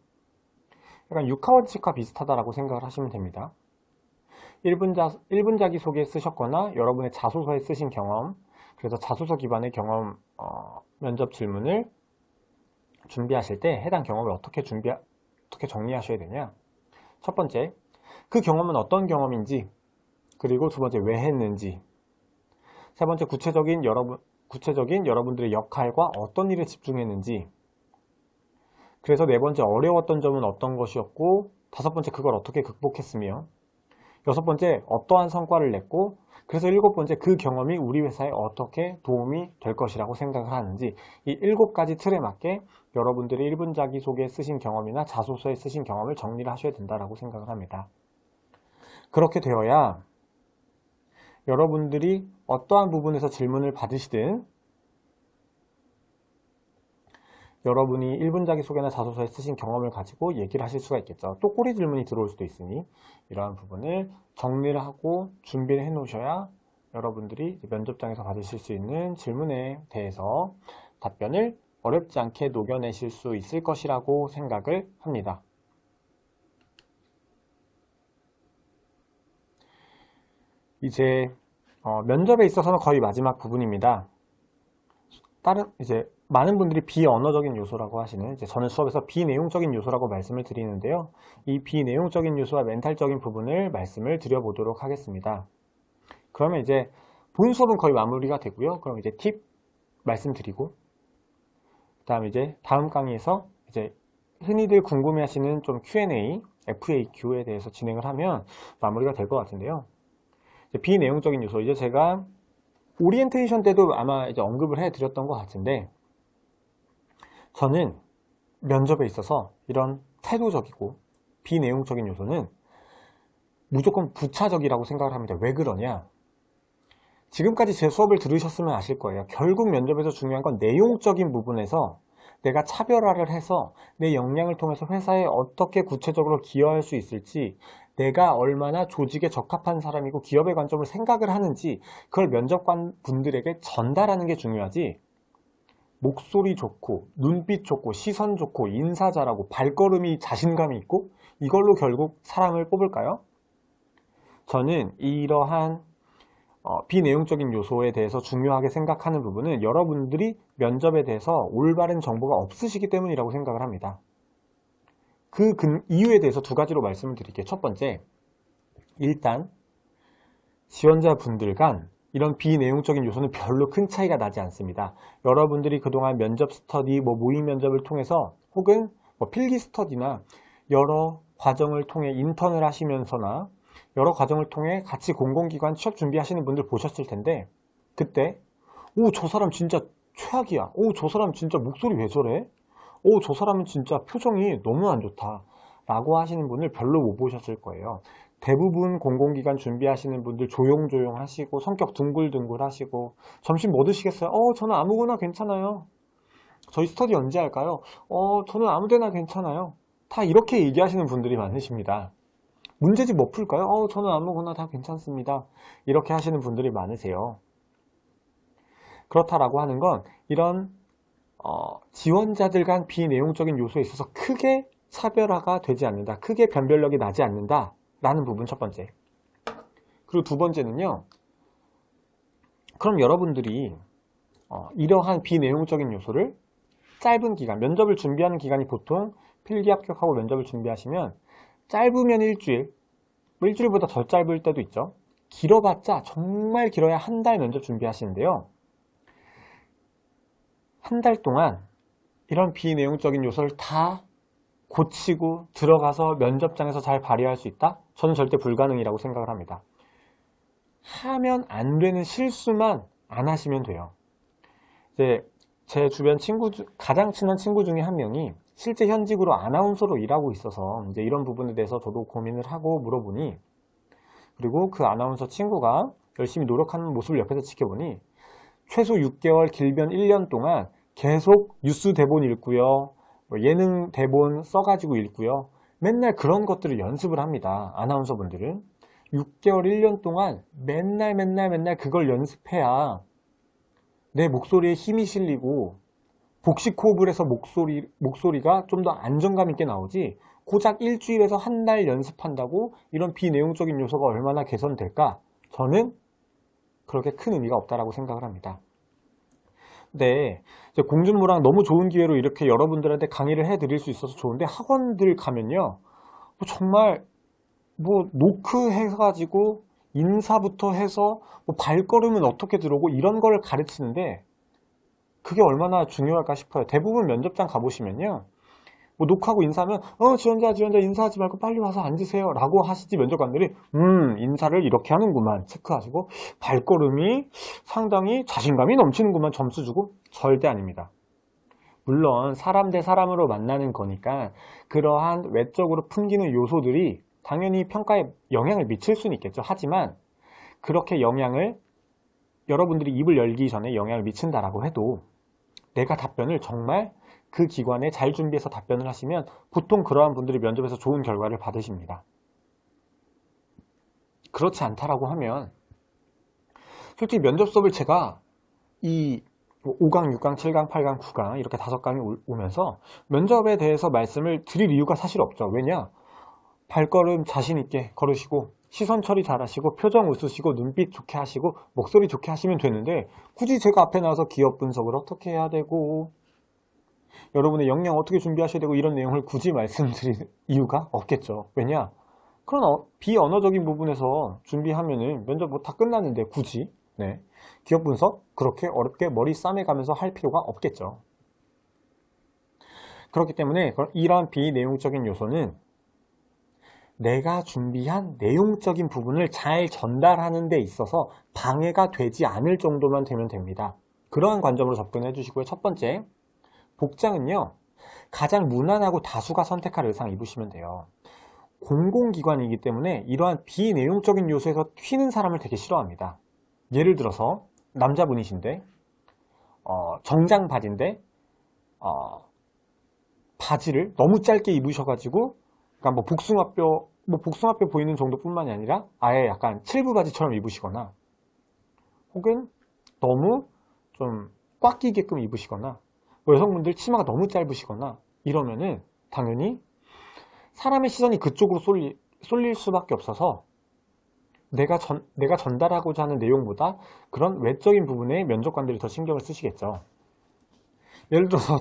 약간 육하원칙과 비슷하다라고 생각을 하시면 됩니다. 1분 자기소개 쓰셨거나 여러분의 자소서에 쓰신 경험, 그래서 자소서 기반의 경험 면접 질문을 준비하실 때 해당 경험을 어떻게 정리하셔야 되냐. 첫 번째, 그 경험은 어떤 경험인지, 그리고 두 번째, 왜 했는지, 세 번째, 구체적인 여러분들의 역할과 어떤 일에 집중했는지, 그래서 네 번째, 어려웠던 점은 어떤 것이었고, 다섯 번째, 그걸 어떻게 극복했으며, 여섯 번째, 어떠한 성과를 냈고, 그래서 일곱 번째, 그 경험이 우리 회사에 어떻게 도움이 될 것이라고 생각을 하는지, 이 7가지 틀에 맞게 여러분들이 1분 자기소개에 쓰신 경험이나 자소서에 쓰신 경험을 정리를 하셔야 된다고 생각을 합니다. 그렇게 되어야 여러분들이 어떠한 부분에서 질문을 받으시든 여러분이 1분 자기소개나 자소서에 쓰신 경험을 가지고 얘기를 하실 수가 있겠죠. 또 꼬리 질문이 들어올 수도 있으니 이러한 부분을 정리를 하고 준비를 해 놓으셔야 여러분들이 면접장에서 받으실 수 있는 질문에 대해서 답변을 어렵지 않게 녹여내실 수 있을 것이라고 생각을 합니다. 이제 면접에 있어서는 거의 마지막 부분입니다. 많은 분들이 비언어적인 요소라고 하시는, 이제 저는 수업에서 비내용적인 요소라고 말씀을 드리는데요. 이 비내용적인 요소와 멘탈적인 부분을 말씀을 드려보도록 하겠습니다. 그러면 이제 본 수업은 거의 마무리가 되고요. 그럼 이제 팁 말씀드리고, 그 다음에 이제 다음 강의에서 이제 흔히들 궁금해하시는 좀 Q&A, FAQ에 대해서 진행을 하면 마무리가 될 것 같은데요. 이제 비내용적인 요소, 이제 제가 오리엔테이션 때도 아마 이제 언급을 해드렸던 것 같은데, 저는 면접에 있어서 이런 태도적이고 비내용적인 요소는 무조건 부차적이라고 생각을 합니다. 왜 그러냐? 지금까지 제 수업을 들으셨으면 아실 거예요. 결국 면접에서 중요한 건 내용적인 부분에서 내가 차별화를 해서 내 역량을 통해서 회사에 어떻게 구체적으로 기여할 수 있을지, 내가 얼마나 조직에 적합한 사람이고 기업의 관점을 생각을 하는지 그걸 면접관 분들에게 전달하는 게 중요하지, 목소리 좋고 눈빛 좋고 시선 좋고 인사 잘하고 발걸음이 자신감이 있고 이걸로 결국 사람을 뽑을까요? 저는 이러한 비내용적인 요소에 대해서 중요하게 생각하는 부분은 여러분들이 면접에 대해서 올바른 정보가 없으시기 때문이라고 생각을 합니다. 그 이유에 대해서 두 가지로 말씀을 드릴게요. 첫 번째, 일단 지원자분들 간 이런 비내용적인 요소는 별로 큰 차이가 나지 않습니다. 여러분들이 그동안 면접 스터디, 모의 면접을 통해서 혹은 필기 스터디나 여러 과정을 통해 인턴을 하시면서나 여러 과정을 통해 같이 공공기관 취업 준비하시는 분들 보셨을 텐데, 그때 오, 저 사람 진짜 최악이야. 오, 저 사람 진짜 목소리 왜 저래? 오, 저 사람은 진짜 표정이 너무 안 좋다 라고 하시는 분을 별로 못 보셨을 거예요. 대부분 공공기관 준비하시는 분들 조용조용 하시고 성격 둥글둥글 하시고, 점심 뭐 드시겠어요? 저는 아무거나 괜찮아요. 저희 스터디 언제 할까요? 저는 아무데나 괜찮아요. 다 이렇게 얘기하시는 분들이 많으십니다. 문제집 뭐 풀까요? 저는 아무거나 다 괜찮습니다. 이렇게 하시는 분들이 많으세요. 그렇다라고 하는 건 이런 지원자들 간 비내용적인 요소에 있어서 크게 차별화가 되지 않는다, 크게 변별력이 나지 않는다 라는 부분 첫 번째. 그리고 두 번째는요, 그럼 여러분들이 이러한 비내용적인 요소를 짧은 기간, 면접을 준비하는 기간이 보통 필기 합격하고 면접을 준비하시면 짧으면 일주일, 일주일보다 더 짧을 때도 있죠. 길어봤자 정말 길어야 한 달 면접 준비하시는데요. 한 달 동안 이런 비내용적인 요소를 다 고치고 들어가서 면접장에서 잘 발휘할 수 있다? 저는 절대 불가능이라고 생각을 합니다. 하면 안 되는 실수만 안 하시면 돼요. 이제 제 주변 가장 친한 친구 중에 한 명이 실제 현직으로 아나운서로 일하고 있어서 이제 이런 부분에 대해서 저도 고민을 하고 물어보니, 그리고 그 아나운서 친구가 열심히 노력하는 모습을 옆에서 지켜보니 최소 6개월, 길면 1년 동안 계속 뉴스 대본 읽고요, 예능 대본 써가지고 읽고요, 맨날 그런 것들을 연습을 합니다. 아나운서 분들은 6개월, 1년 동안 맨날 그걸 연습해야 내 목소리에 힘이 실리고 복식 호흡을 해서 목소리가 좀 더 안정감 있게 나오지, 고작 일주일에서 한 달 연습한다고 이런 비내용적인 요소가 얼마나 개선될까? 저는 그렇게 큰 의미가 없다라고 생각을 합니다. 근데 이제 공중부랑 너무 좋은 기회로 이렇게 여러분들한테 강의를 해드릴 수 있어서 좋은데, 학원들 가면요, 정말 노크 해가지고 인사부터 해서 발걸음은 어떻게 들어오고 이런 걸 가르치는데 그게 얼마나 중요할까 싶어요. 대부분 면접장 가보시면요, 녹화하고 인사하면 지원자 인사하지 말고 빨리 와서 앉으세요 라고 하시지, 면접관들이 인사를 이렇게 하는구만 체크하시고 발걸음이 상당히 자신감이 넘치는구만 점수 주고, 절대 아닙니다. 물론 사람 대 사람으로 만나는 거니까 그러한 외적으로 풍기는 요소들이 당연히 평가에 영향을 미칠 수는 있겠죠. 하지만 그렇게 여러분들이 입을 열기 전에 영향을 미친다라고 해도 내가 답변을 정말 그 기관에 잘 준비해서 답변을 하시면 보통 그러한 분들이 면접에서 좋은 결과를 받으십니다. 그렇지 않다라고 하면 솔직히 면접 수업을 제가 이 5강, 6강, 7강, 8강, 9강 이렇게 5강이 오면서 면접에 대해서 말씀을 드릴 이유가 사실 없죠. 왜냐? 발걸음 자신 있게 걸으시고 시선 처리 잘 하시고 표정 웃으시고 눈빛 좋게 하시고 목소리 좋게 하시면 되는데, 굳이 제가 앞에 나와서 기업 분석을 어떻게 해야 되고 여러분의 역량 어떻게 준비하셔야 되고 이런 내용을 굳이 말씀드릴 이유가 없겠죠. 왜냐? 그런 비언어적인 부분에서 준비하면은 면접 뭐 다 끝났는데 굳이 네. 기억 분석 그렇게 어렵게 머리 싸매가면서 할 필요가 없겠죠. 그렇기 때문에 이런 비내용적인 요소는 내가 준비한 내용적인 부분을 잘 전달하는 데 있어서 방해가 되지 않을 정도만 되면 됩니다. 그러한 관점으로 접근해 주시고요. 첫 번째, 복장은요. 가장 무난하고 다수가 선택할 의상 입으시면 돼요. 공공기관이기 때문에 이러한 비내용적인 요소에서 튀는 사람을 되게 싫어합니다. 예를 들어서 남자분이신데 정장 바지인데 바지를 너무 짧게 입으셔가지고 그러니까 뭐 복숭아뼈 보이는 정도뿐만이 아니라 아예 약간 칠부 바지처럼 입으시거나 혹은 너무 좀 꽉 끼게끔 입으시거나 뭐 여성분들 치마가 너무 짧으시거나 이러면은 당연히 사람의 시선이 그쪽으로 쏠릴 수밖에 없어서 내가 전달하고자 하는 내용보다 그런 외적인 부분에 면접관들이 더 신경을 쓰시겠죠. 예를 들어서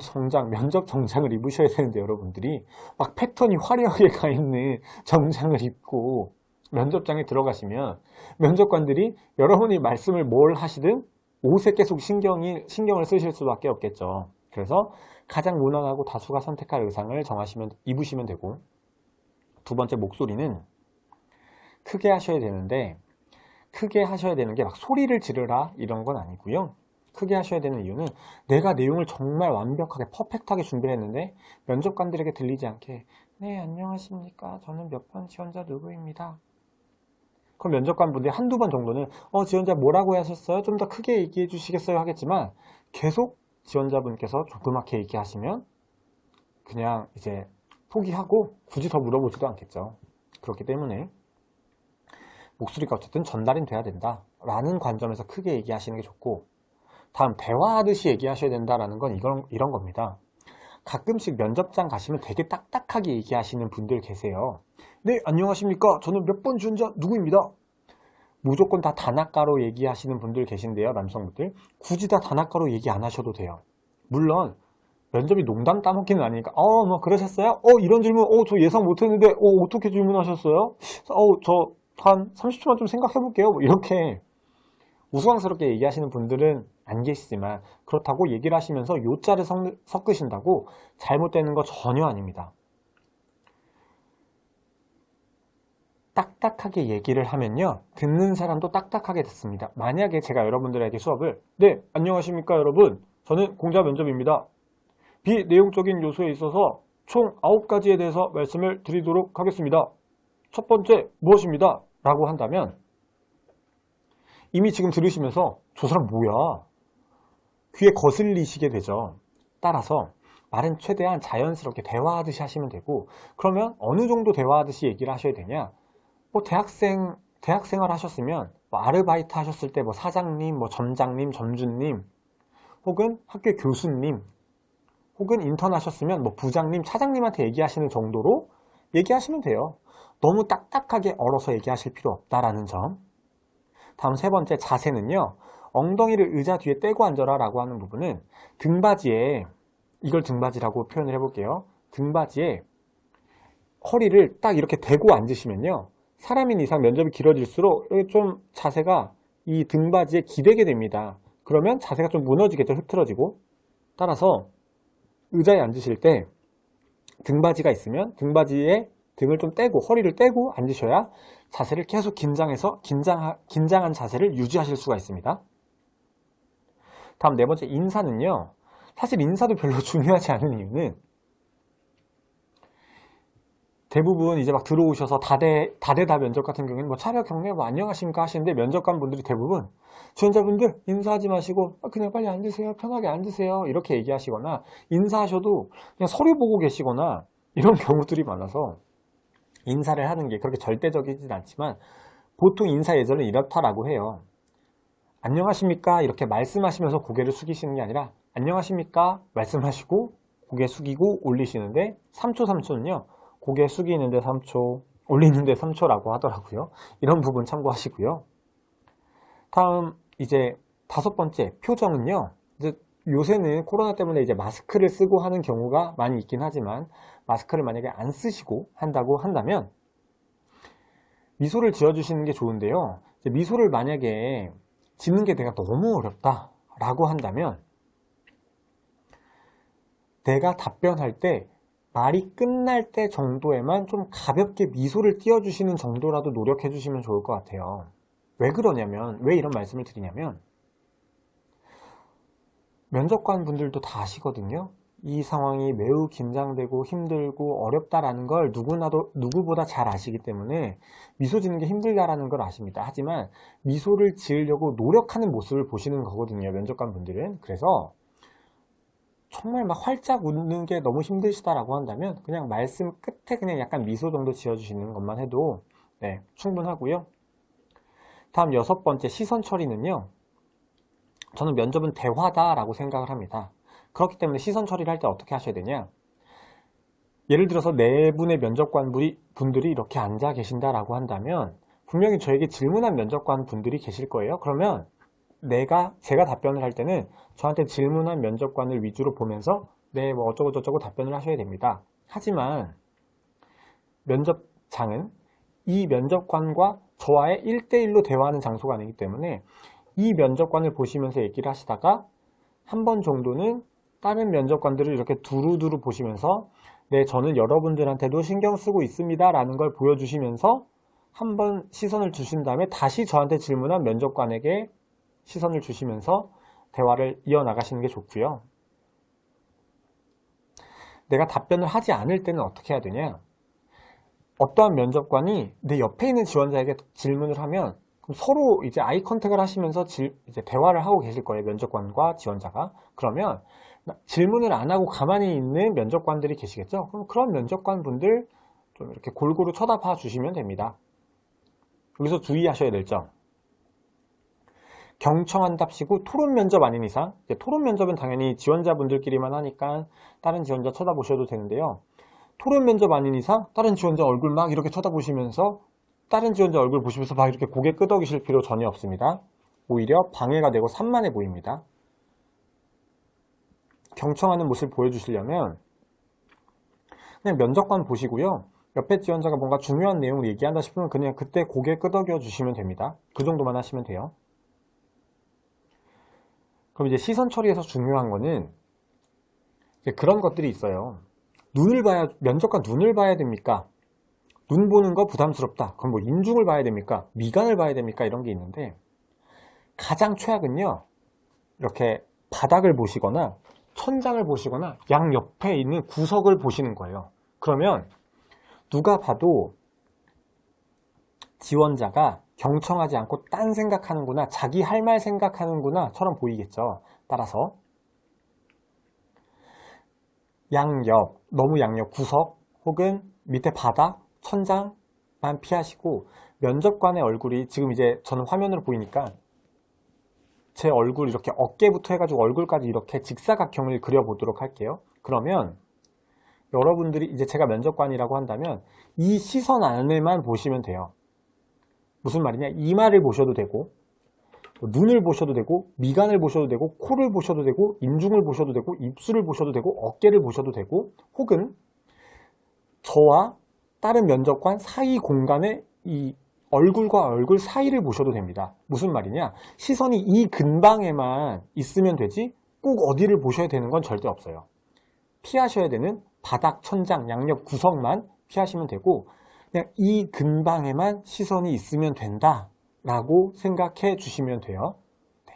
면접 정장을 입으셔야 되는데 여러분들이 막 패턴이 화려하게 가 있는 정장을 입고 면접장에 들어가시면 면접관들이 여러분이 말씀을 뭘 하시든 옷에 계속 신경을 쓰실 수밖에 없겠죠. 그래서 가장 무난하고 다수가 선택할 의상을 입으시면 되고, 두 번째, 목소리는 크게 하셔야 되는데 크게 하셔야 되는 게 막 소리를 지르라 이런 건 아니고요. 크게 하셔야 되는 이유는 내가 내용을 정말 완벽하게 퍼펙트하게 준비를 했는데 면접관들에게 들리지 않게 네 안녕하십니까 저는 몇 번 지원자 누구입니다. 그럼 면접관분들이 한두 번 정도는 지원자 뭐라고 하셨어요? 좀 더 크게 얘기해 주시겠어요? 하겠지만 계속 지원자분께서 조그맣게 얘기하시면 그냥 이제 포기하고 굳이 더 물어보지도 않겠죠. 그렇기 때문에 목소리가 어쨌든 전달이 돼야 된다 라는 관점에서 크게 얘기하시는 게 좋고, 다음 대화하듯이 얘기하셔야 된다라는 건 이런 겁니다. 가끔씩 면접장 가시면 되게 딱딱하게 얘기하시는 분들 계세요. 네 안녕하십니까 저는 몇 번 지원자 누구입니다. 무조건 다 단아가로 얘기하시는 분들 계신데요. 남성분들 굳이 다 단아가로 얘기 안 하셔도 돼요. 물론 면접이 농담 따먹기는 아니니까 뭐 그러셨어요? 이런 질문 저 예상 못했는데 어떻게 질문하셨어요? 저 한 30초만 좀 생각해 볼게요. 이렇게 우스꽝스럽게 얘기하시는 분들은 안 계시지만 그렇다고 얘기를 하시면서 요자를 섞으신다고 잘못되는 거 전혀 아닙니다. 딱딱하게 얘기를 하면요 듣는 사람도 딱딱하게 듣습니다. 만약에 제가 여러분들에게 수업을 네 안녕하십니까 여러분 저는 공자 면접입니다. 비내용적인 요소에 있어서 총 9가지에 대해서 말씀을 드리도록 하겠습니다. 첫 번째 무엇입니다 라고 한다면 이미 지금 들으시면서 저 사람 뭐야 귀에 거슬리시게 되죠. 따라서 말은 최대한 자연스럽게 대화하듯이 하시면 되고, 그러면 어느 정도 대화하듯이 얘기를 하셔야 되냐, 뭐 대학생활 하셨으면 뭐 아르바이트 하셨을 때 뭐 사장님, 뭐 점장님, 점주님, 혹은 학교 교수님, 혹은 인턴 하셨으면 뭐 부장님, 차장님한테 얘기하시는 정도로 얘기하시면 돼요. 너무 딱딱하게 얼어서 얘기하실 필요 없다라는 점. 다음 세 번째, 자세는요. 엉덩이를 의자 뒤에 떼고 앉아라 라고 하는 부분은 등받이에, 이걸 등받이라고 표현을 해볼게요. 등받이에 허리를 딱 이렇게 대고 앉으시면요. 사람인 이상 면접이 길어질수록 좀 자세가 이 등받이에 기대게 됩니다. 그러면 자세가 좀 무너지겠죠. 흐트러지고. 따라서 의자에 앉으실 때 등받이가 있으면 등받이에 등을 좀 떼고 허리를 떼고 앉으셔야 자세를 계속 긴장한 자세를 유지하실 수가 있습니다. 다음 네 번째, 인사는요. 사실 인사도 별로 중요하지 않은 이유는 대부분 이제 막 들어오셔서 다대다 면접 같은 경우에는 뭐 차려 경례 뭐 안녕하십니까 하시는데 면접관 분들이 대부분 지원자분들 인사하지 마시고 그냥 빨리 앉으세요 편하게 앉으세요 이렇게 얘기하시거나, 인사하셔도 그냥 서류 보고 계시거나 이런 경우들이 많아서 인사를 하는 게 그렇게 절대적이진 않지만 보통 인사 예절은 이렇다라고 해요. 안녕하십니까 이렇게 말씀하시면서 고개를 숙이시는 게 아니라 안녕하십니까 말씀하시고 고개 숙이고 올리시는데 3초 3초는요 고개 숙이는데 3초 올리는데 3초라고 하더라고요. 이런 부분 참고하시고요. 다음 이제 다섯 번째, 표정은요. 이제 요새는 코로나 때문에 이제 마스크를 쓰고 하는 경우가 많이 있긴 하지만 마스크를 만약에 안 쓰시고 한다고 한다면 미소를 지어주시는 게 좋은데요. 미소를 만약에 짓는 게 내가 너무 어렵다 라고 한다면 내가 답변할 때 말이 끝날 때 정도에만 좀 가볍게 미소를 띄워주시는 정도라도 노력해 주시면 좋을 것 같아요. 왜 그러냐면, 왜 이런 말씀을 드리냐면 면접관 분들도 다 아시거든요. 이 상황이 매우 긴장되고 힘들고 어렵다라는 걸 누구보다 잘 아시기 때문에 미소 짓는 게 힘들다라는 걸 아십니다. 하지만 미소를 지으려고 노력하는 모습을 보시는 거거든요, 면접관 분들은. 그래서 정말 막 활짝 웃는 게 너무 힘드시다라고 한다면 그냥 말씀 끝에 그냥 약간 미소 정도 지어주시는 것만 해도 충분하고요. 다음 6번째 시선 처리는요. 저는 면접은 대화다라고 생각을 합니다. 그렇기 때문에 시선 처리를 할 때 어떻게 하셔야 되냐? 예를 들어서 4분의 면접관 분들이 이렇게 앉아 계신다라고 한다면 분명히 저에게 질문한 면접관 분들이 계실 거예요. 그러면 제가 답변을 할 때는 저한테 질문한 면접관을 위주로 보면서 네, 뭐 어쩌고저쩌고 답변을 하셔야 됩니다. 하지만 면접장은 이 면접관과 저와의 1대1로 대화하는 장소가 아니기 때문에 이 면접관을 보시면서 얘기를 하시다가 한 번 정도는 다른 면접관들을 이렇게 두루두루 보시면서 네, 저는 여러분들한테도 신경 쓰고 있습니다 라는 걸 보여주시면서 한 번 시선을 주신 다음에 다시 저한테 질문한 면접관에게 시선을 주시면서 대화를 이어나가시는 게 좋고요. 내가 답변을 하지 않을 때는 어떻게 해야 되냐? 어떠한 면접관이 내 옆에 있는 지원자에게 질문을 하면 그럼 서로 이제 아이 컨택을 하시면서 이제 대화를 하고 계실 거예요. 면접관과 지원자가. 그러면 질문을 안 하고 가만히 있는 면접관들이 계시겠죠? 그럼 그런 면접관 분들 좀 이렇게 골고루 쳐다봐 주시면 됩니다. 여기서 주의하셔야 될 점. 경청한답시고 토론 면접 아닌 이상, 토론 면접은 당연히 지원자분들끼리만 하니까 다른 지원자 쳐다보셔도 되는데요. 토론 면접 아닌 이상 다른 지원자 얼굴 막 이렇게 쳐다보시면서 다른 지원자 얼굴 보시면서 막 이렇게 고개 끄덕이실 필요 전혀 없습니다. 오히려 방해가 되고 산만해 보입니다. 경청하는 모습을 보여주시려면 그냥 면접관 보시고요. 옆에 지원자가 뭔가 중요한 내용을 얘기한다 싶으면 그냥 그때 고개 끄덕여 주시면 됩니다. 그 정도만 하시면 돼요. 그럼 이제 시선 처리에서 중요한 거는 그런 것들이 있어요. 면접관 눈을 봐야 됩니까? 눈 보는 거 부담스럽다. 그럼 뭐 인중을 봐야 됩니까? 미간을 봐야 됩니까? 이런 게 있는데 가장 최악은요. 이렇게 바닥을 보시거나 천장을 보시거나 양옆에 있는 구석을 보시는 거예요. 그러면 누가 봐도 지원자가 경청하지 않고 딴 생각하는구나, 자기 할 말 생각하는구나 처럼 보이겠죠. 따라서 너무 양옆 구석 혹은 밑에 바닥, 천장만 피하시고 면접관의 얼굴이 지금 이제 저는 화면으로 보이니까 제 얼굴 이렇게 어깨부터 해가지고 얼굴까지 이렇게 직사각형을 그려보도록 할게요. 그러면 여러분들이 이제 제가 면접관이라고 한다면 이 시선 안에만 보시면 돼요. 무슨 말이냐? 이마를 보셔도 되고 눈을 보셔도 되고 미간을 보셔도 되고 코를 보셔도 되고 인중을 보셔도 되고 입술을 보셔도 되고 어깨를 보셔도 되고 혹은 저와 다른 면접관 사이 공간에 이 얼굴과 얼굴 사이를 보셔도 됩니다. 무슨 말이냐? 시선이 이 근방에만 있으면 되지 꼭 어디를 보셔야 되는 건 절대 없어요. 피하셔야 되는 바닥, 천장, 양옆 구석만 피하시면 되고 그냥 이 근방에만 시선이 있으면 된다라고 생각해 주시면 돼요. 네.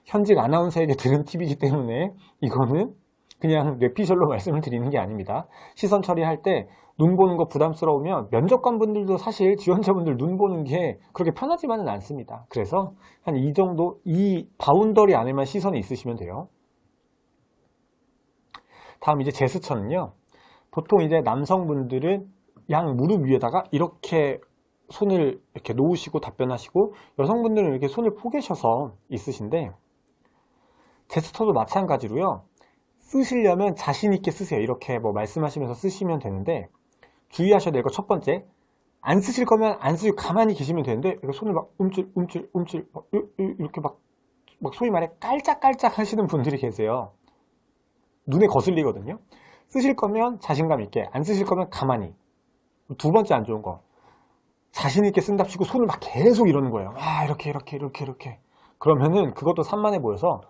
현직 아나운서에게 들은 팁이기 때문에 이거는 그냥 뇌피셜로 말씀을 드리는 게 아닙니다. 시선 처리할 때 눈 보는 거 부담스러우면 면접관 분들도 사실 지원자분들 눈 보는 게 그렇게 편하지만은 않습니다. 그래서 한 이 정도, 이 바운더리 안에만 시선이 있으시면 돼요. 다음 이제 제스처는요. 보통 이제 남성분들은 양 무릎 위에다가 이렇게 손을 이렇게 놓으시고 답변하시고 여성분들은 이렇게 손을 포개셔서 있으신데 제스처도 마찬가지로요. 쓰시려면 자신 있게 쓰세요. 이렇게 뭐 말씀하시면서 쓰시면 되는데 주의하셔야 될 거 첫 번째, 안 쓰실 거면 안 쓰시고 가만히 계시면 되는데 손을 막 움찔 이렇게 막 막 소위 말해 깔짝깔짝 하시는 분들이 계세요. 눈에 거슬리거든요. 쓰실 거면 자신감 있게, 안 쓰실 거면 가만히. 두 번째 안 좋은 거, 자신 있게 쓴답시고 손을 막 계속 이러는 거예요. 이렇게. 그러면은 그것도 산만해 보여서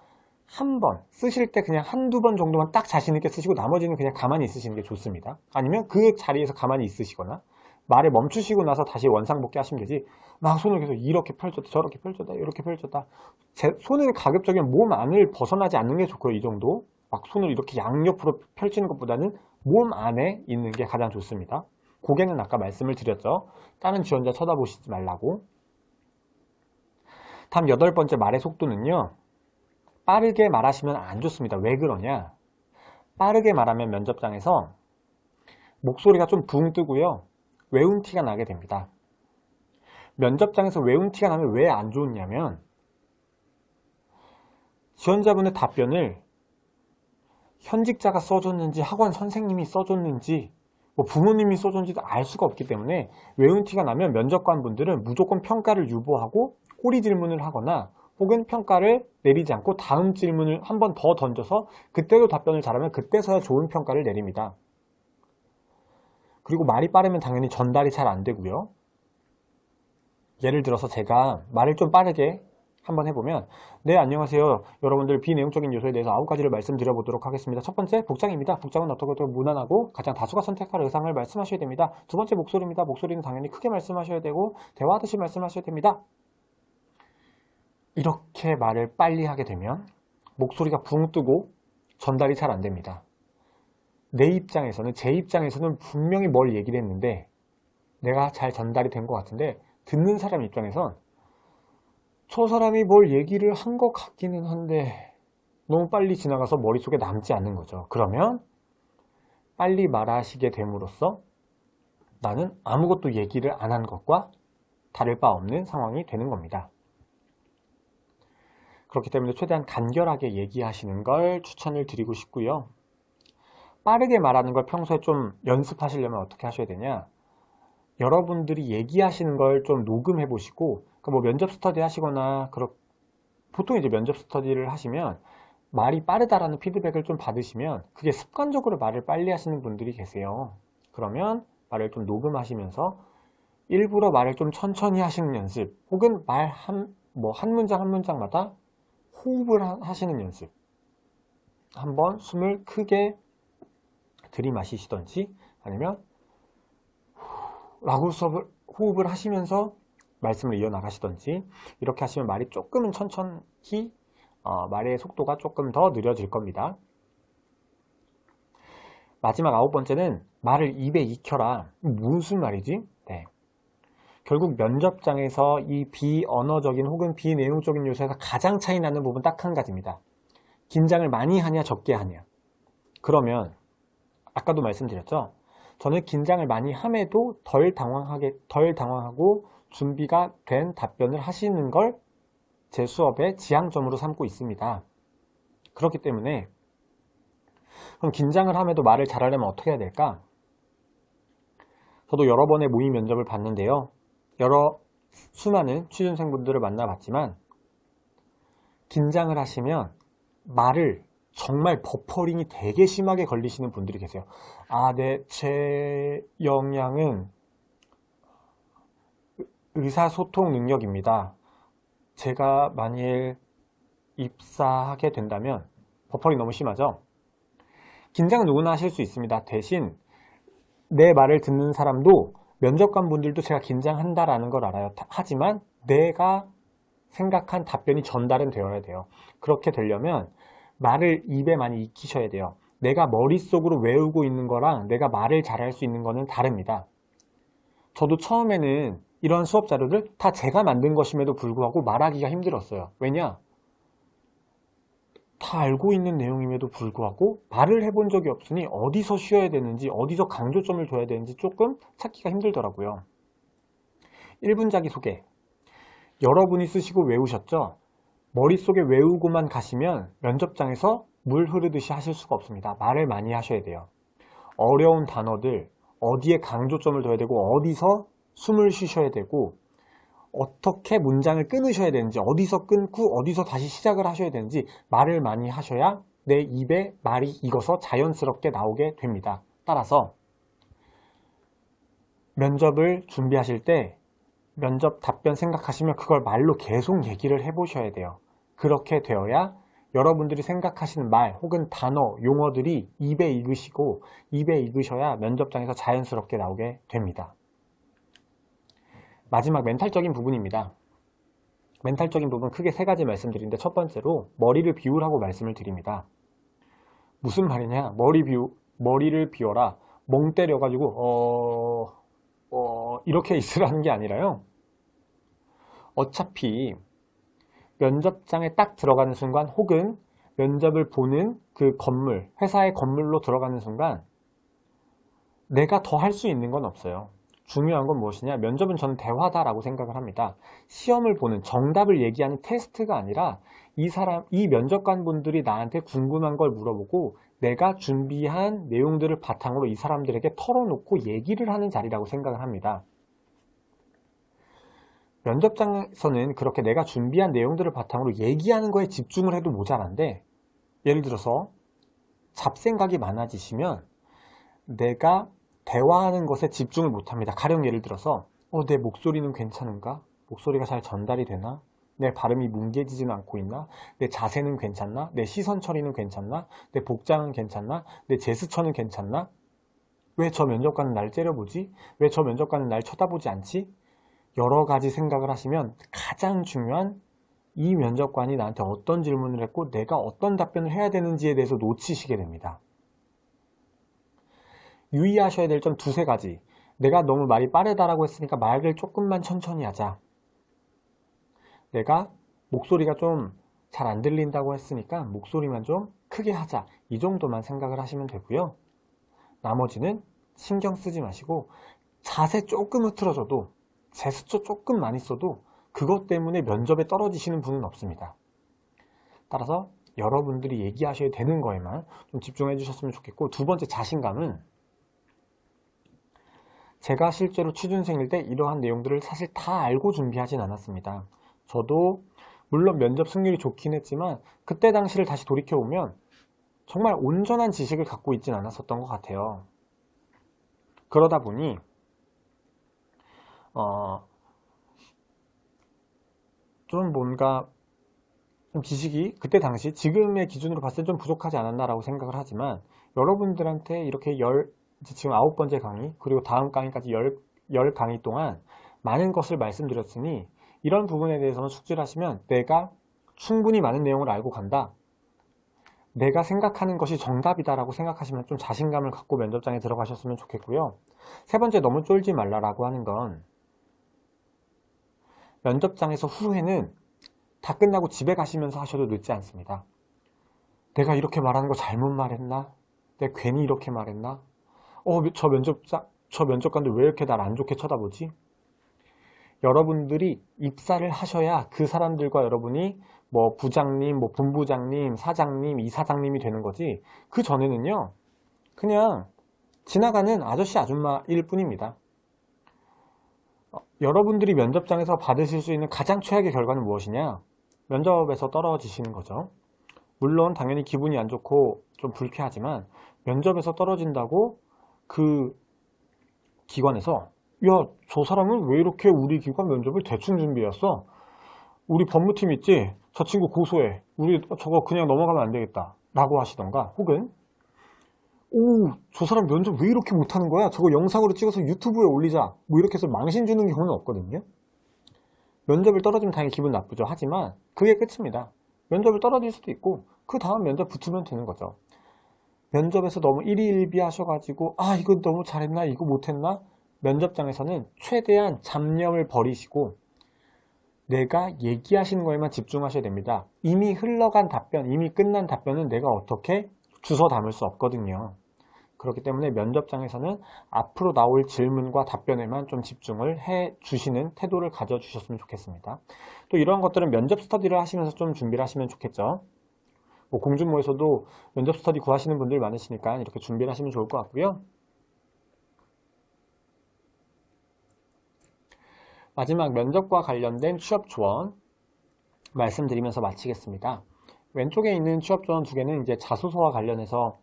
한 번 쓰실 때 그냥 한두 번 정도만 딱 자신 있게 쓰시고 나머지는 그냥 가만히 있으시는 게 좋습니다. 아니면 그 자리에서 가만히 있으시거나 말을 멈추시고 나서 다시 원상복귀 하시면 되지, 막 손을 계속 이렇게 펼쳤다 저렇게 펼쳤다 이렇게 펼쳤다, 손을 가급적이면 몸 안을 벗어나지 않는 게 좋고요. 이 정도 막 손을 이렇게 양옆으로 펼치는 것보다는 몸 안에 있는 게 가장 좋습니다. 고개는 아까 말씀을 드렸죠. 다른 지원자 쳐다보시지 말라고. 다음 8번째, 말의 속도는요, 빠르게 말하시면 안 좋습니다. 왜 그러냐, 빠르게 말하면 면접장에서 목소리가 좀 붕 뜨고요, 외운 티가 나게 됩니다. 면접장에서 외운 티가 나면 왜 안 좋냐면, 지원자분의 답변을 현직자가 써줬는지 학원 선생님이 써줬는지 뭐 부모님이 써줬는지도 알 수가 없기 때문에 외운 티가 나면 면접관 분들은 무조건 평가를 유보하고 꼬리 질문을 하거나 혹은 평가를 내리지 않고 다음 질문을 한 번 더 던져서 그때도 답변을 잘하면 그때서야 좋은 평가를 내립니다. 그리고 말이 빠르면 당연히 전달이 잘 안 되고요. 예를 들어서 제가 말을 좀 빠르게 한번 해보면, 네, 안녕하세요. 여러분들 비내용적인 요소에 대해서 9가지를 말씀드려보도록 하겠습니다. 첫 번째, 복장입니다. 복장은 어떻게 무난하고 가장 다수가 선택할 의상을 말씀하셔야 됩니다. 두 번째, 목소리입니다. 목소리는 당연히 크게 말씀하셔야 되고 대화하듯이 말씀하셔야 됩니다. 이렇게 말을 빨리 하게 되면 목소리가 붕 뜨고 전달이 잘 안 됩니다. 제 입장에서는 분명히 뭘 얘기를 했는데 내가 잘 전달이 된 것 같은데, 듣는 사람 입장에선 저 사람이 뭘 얘기를 한 것 같기는 한데 너무 빨리 지나가서 머릿속에 남지 않는 거죠. 그러면 빨리 말하시게 됨으로써 나는 아무것도 얘기를 안 한 것과 다를 바 없는 상황이 되는 겁니다. 그렇기 때문에 최대한 간결하게 얘기하시는 걸 추천을 드리고 싶고요. 빠르게 말하는 걸 평소에 좀 연습하시려면 어떻게 하셔야 되냐, 여러분들이 얘기하시는 걸 좀 녹음해 보시고, 뭐 면접 스터디 하시거나, 보통 이제 면접 스터디를 하시면 말이 빠르다라는 피드백을 좀 받으시면 그게 습관적으로 말을 빨리 하시는 분들이 계세요. 그러면 말을 좀 녹음하시면서 일부러 말을 좀 천천히 하시는 연습, 혹은 말 한 문장 한 문장마다 호흡을 하시는 연습, 한번 숨을 크게 들이마시시던지 아니면 라고 호흡을 하시면서 말씀을 이어나가시던지, 이렇게 하시면 말이 조금은 천천히 말의 속도가 조금 더 느려질 겁니다. 마지막 9번째는 말을 입에 익혀라. 무슨 말이지? 네. 결국 면접장에서 이 비언어적인 혹은 비내용적인 요소에서 가장 차이 나는 부분 딱 한 가지입니다. 긴장을 많이 하냐 적게 하냐. 그러면 아까도 말씀드렸죠. 저는 긴장을 많이 함에도 덜 당황하고 준비가 된 답변을 하시는 걸 제 수업의 지향점으로 삼고 있습니다. 그렇기 때문에 그럼 긴장을 함에도 말을 잘하려면 어떻게 해야 될까? 저도 여러 번의 모의 면접을 봤는데요. 여러 수많은 취준생분들을 만나봤지만 긴장을 하시면 말을 정말 버퍼링이 되게 심하게 걸리시는 분들이 계세요. 네, 제 역량은 의사소통 능력입니다. 제가 만일 입사하게 된다면, 버퍼링 너무 심하죠? 긴장은 누구나 하실 수 있습니다. 대신 내 말을 듣는 사람도, 면접관 분들도 제가 긴장한다라는 걸 알아요. 하지만 내가 생각한 답변이 전달은 되어야 돼요. 그렇게 되려면 말을 입에 많이 익히셔야 돼요. 내가 머릿속으로 외우고 있는 거랑 내가 말을 잘할 수 있는 거는 다릅니다. 저도 처음에는 이런 수업 자료를 다 제가 만든 것임에도 불구하고 말하기가 힘들었어요. 왜냐? 다 알고 있는 내용임에도 불구하고 말을 해본 적이 없으니 어디서 쉬어야 되는지, 어디서 강조점을 둬야 되는지 조금 찾기가 힘들더라고요. 1분 자기소개. 여러분이 쓰시고 외우셨죠? 머릿속에 외우고만 가시면 면접장에서 물 흐르듯이 하실 수가 없습니다. 말을 많이 하셔야 돼요. 어려운 단어들, 어디에 강조점을 둬야 되고 어디서 숨을 쉬셔야 되고 어떻게 문장을 끊으셔야 되는지, 어디서 끊고 어디서 다시 시작을 하셔야 되는지 말을 많이 하셔야 내 입에 말이 익어서 자연스럽게 나오게 됩니다. 따라서 면접을 준비하실 때 면접 답변 생각하시면 그걸 말로 계속 얘기를 해보셔야 돼요. 그렇게 되어야 여러분들이 생각하시는 말 혹은 단어, 용어들이 입에 익으시고 입에 익으셔야 면접장에서 자연스럽게 나오게 됩니다. 마지막 멘탈적인 부분입니다. 멘탈적인 부분 크게 세 가지 말씀드리는데 첫 번째로 머리를 비우라고 말씀을 드립니다. 무슨 말이냐? 머리를 비워라. 멍 때려가지고 이렇게 있으라는 게 아니라요. 어차피 면접장에 딱 들어가는 순간 혹은 면접을 보는 그 건물, 회사의 건물로 들어가는 순간 내가 더 할 수 있는 건 없어요. 중요한 건 무엇이냐? 면접은 저는 대화다라고 생각을 합니다. 시험을 보는 정답을 얘기하는 테스트가 아니라 이 면접관 분들이 나한테 궁금한 걸 물어보고 내가 준비한 내용들을 바탕으로 이 사람들에게 털어놓고 얘기를 하는 자리라고 생각을 합니다. 면접장에서는 그렇게 내가 준비한 내용들을 바탕으로 얘기하는 거에 집중을 해도 모자란데, 예를 들어서 잡생각이 많아지시면 내가 대화하는 것에 집중을 못합니다. 가령 예를 들어서 내 목소리는 괜찮은가? 목소리가 잘 전달이 되나? 내 발음이 뭉개지진 않고 있나? 내 자세는 괜찮나? 내 시선 처리는 괜찮나? 내 복장은 괜찮나? 내 제스처는 괜찮나? 왜 저 면접관은 날 째려보지? 왜 저 면접관은 날 쳐다보지 않지? 여러 가지 생각을 하시면 가장 중요한 이 면접관이 나한테 어떤 질문을 했고 내가 어떤 답변을 해야 되는지에 대해서 놓치시게 됩니다. 유의하셔야 될 점 두세 가지. 내가 너무 말이 빠르다라고 했으니까 말을 조금만 천천히 하자. 내가 목소리가 좀 잘 안 들린다고 했으니까 목소리만 좀 크게 하자. 이 정도만 생각을 하시면 되고요. 나머지는 신경 쓰지 마시고 자세 조금 흐트러져도 제스처 조금 많이 써도 그것 때문에 면접에 떨어지시는 분은 없습니다. 따라서 여러분들이 얘기하셔야 되는 거에만 좀 집중해 주셨으면 좋겠고, 두 번째 자신감은 제가 실제로 취준생일 때 이러한 내용들을 사실 다 알고 준비하진 않았습니다. 저도 물론 면접 승률이 좋긴 했지만 그때 당시를 다시 돌이켜보면 정말 온전한 지식을 갖고 있진 않았었던 것 같아요. 그러다 보니 좀 뭔가 좀 지식이 그때 당시 지금의 기준으로 봤을 때 좀 부족하지 않았나라고 생각을 하지만, 여러분들한테 이렇게 지금 9번째 강의 그리고 다음 강의까지 10 강의 동안 많은 것을 말씀드렸으니 이런 부분에 대해서는 숙지를 하시면 내가 충분히 많은 내용을 알고 간다, 내가 생각하는 것이 정답이다 라고 생각하시면 좀 자신감을 갖고 면접장에 들어가셨으면 좋겠고요. 세 번째, 너무 쫄지 말라라고 하는 건 면접장에서 후회는 다 끝나고 집에 가시면서 하셔도 늦지 않습니다. 내가 이렇게 말하는 거 잘못 말했나? 내가 괜히 이렇게 말했나? 저 면접관들 왜 이렇게 날 안 좋게 쳐다보지? 여러분들이 입사를 하셔야 그 사람들과 여러분이 뭐 부장님, 뭐 본부장님, 사장님, 이사장님이 되는 거지, 그 전에는요 그냥 지나가는 아저씨 아줌마일 뿐입니다. 여러분들이 면접장에서 받으실 수 있는 가장 최악의 결과는 무엇이냐? 면접에서 떨어지시는 거죠. 물론 당연히 기분이 안 좋고 좀 불쾌하지만 면접에서 떨어진다고 그 기관에서 야, 저 사람은 왜 이렇게 우리 기관 면접을 대충 준비했어? 우리 법무팀 있지? 저 친구 고소해. 우리 저거 그냥 넘어가면 안 되겠다 라고 하시던가, 혹은 저 사람 면접 왜 이렇게 못하는 거야? 저거 영상으로 찍어서 유튜브에 올리자, 뭐 이렇게 해서 망신 주는 경우는 없거든요. 면접을 떨어지면 당연히 기분 나쁘죠. 하지만 그게 끝입니다. 면접을 떨어질 수도 있고 그 다음 면접 붙으면 되는 거죠. 면접에서 너무 일희일비 하셔가지고 이거 너무 잘했나 이거 못했나, 면접장에서는 최대한 잡념을 버리시고 내가 얘기하시는 거에만 집중하셔야 됩니다. 이미 흘러간 답변, 이미 끝난 답변은 내가 어떻게 주워 담을 수 없거든요. 그렇기 때문에 면접장에서는 앞으로 나올 질문과 답변에만 좀 집중을 해 주시는 태도를 가져 주셨으면 좋겠습니다. 또 이러한 것들은 면접 스터디를 하시면서 좀 준비를 하시면 좋겠죠. 뭐 공준모에서도 면접 스터디 구하시는 분들 많으시니까 이렇게 준비를 하시면 좋을 것 같고요. 마지막 면접과 관련된 취업 조언 말씀드리면서 마치겠습니다. 왼쪽에 있는 취업 조언 두 개는 이제 자소서와 관련해서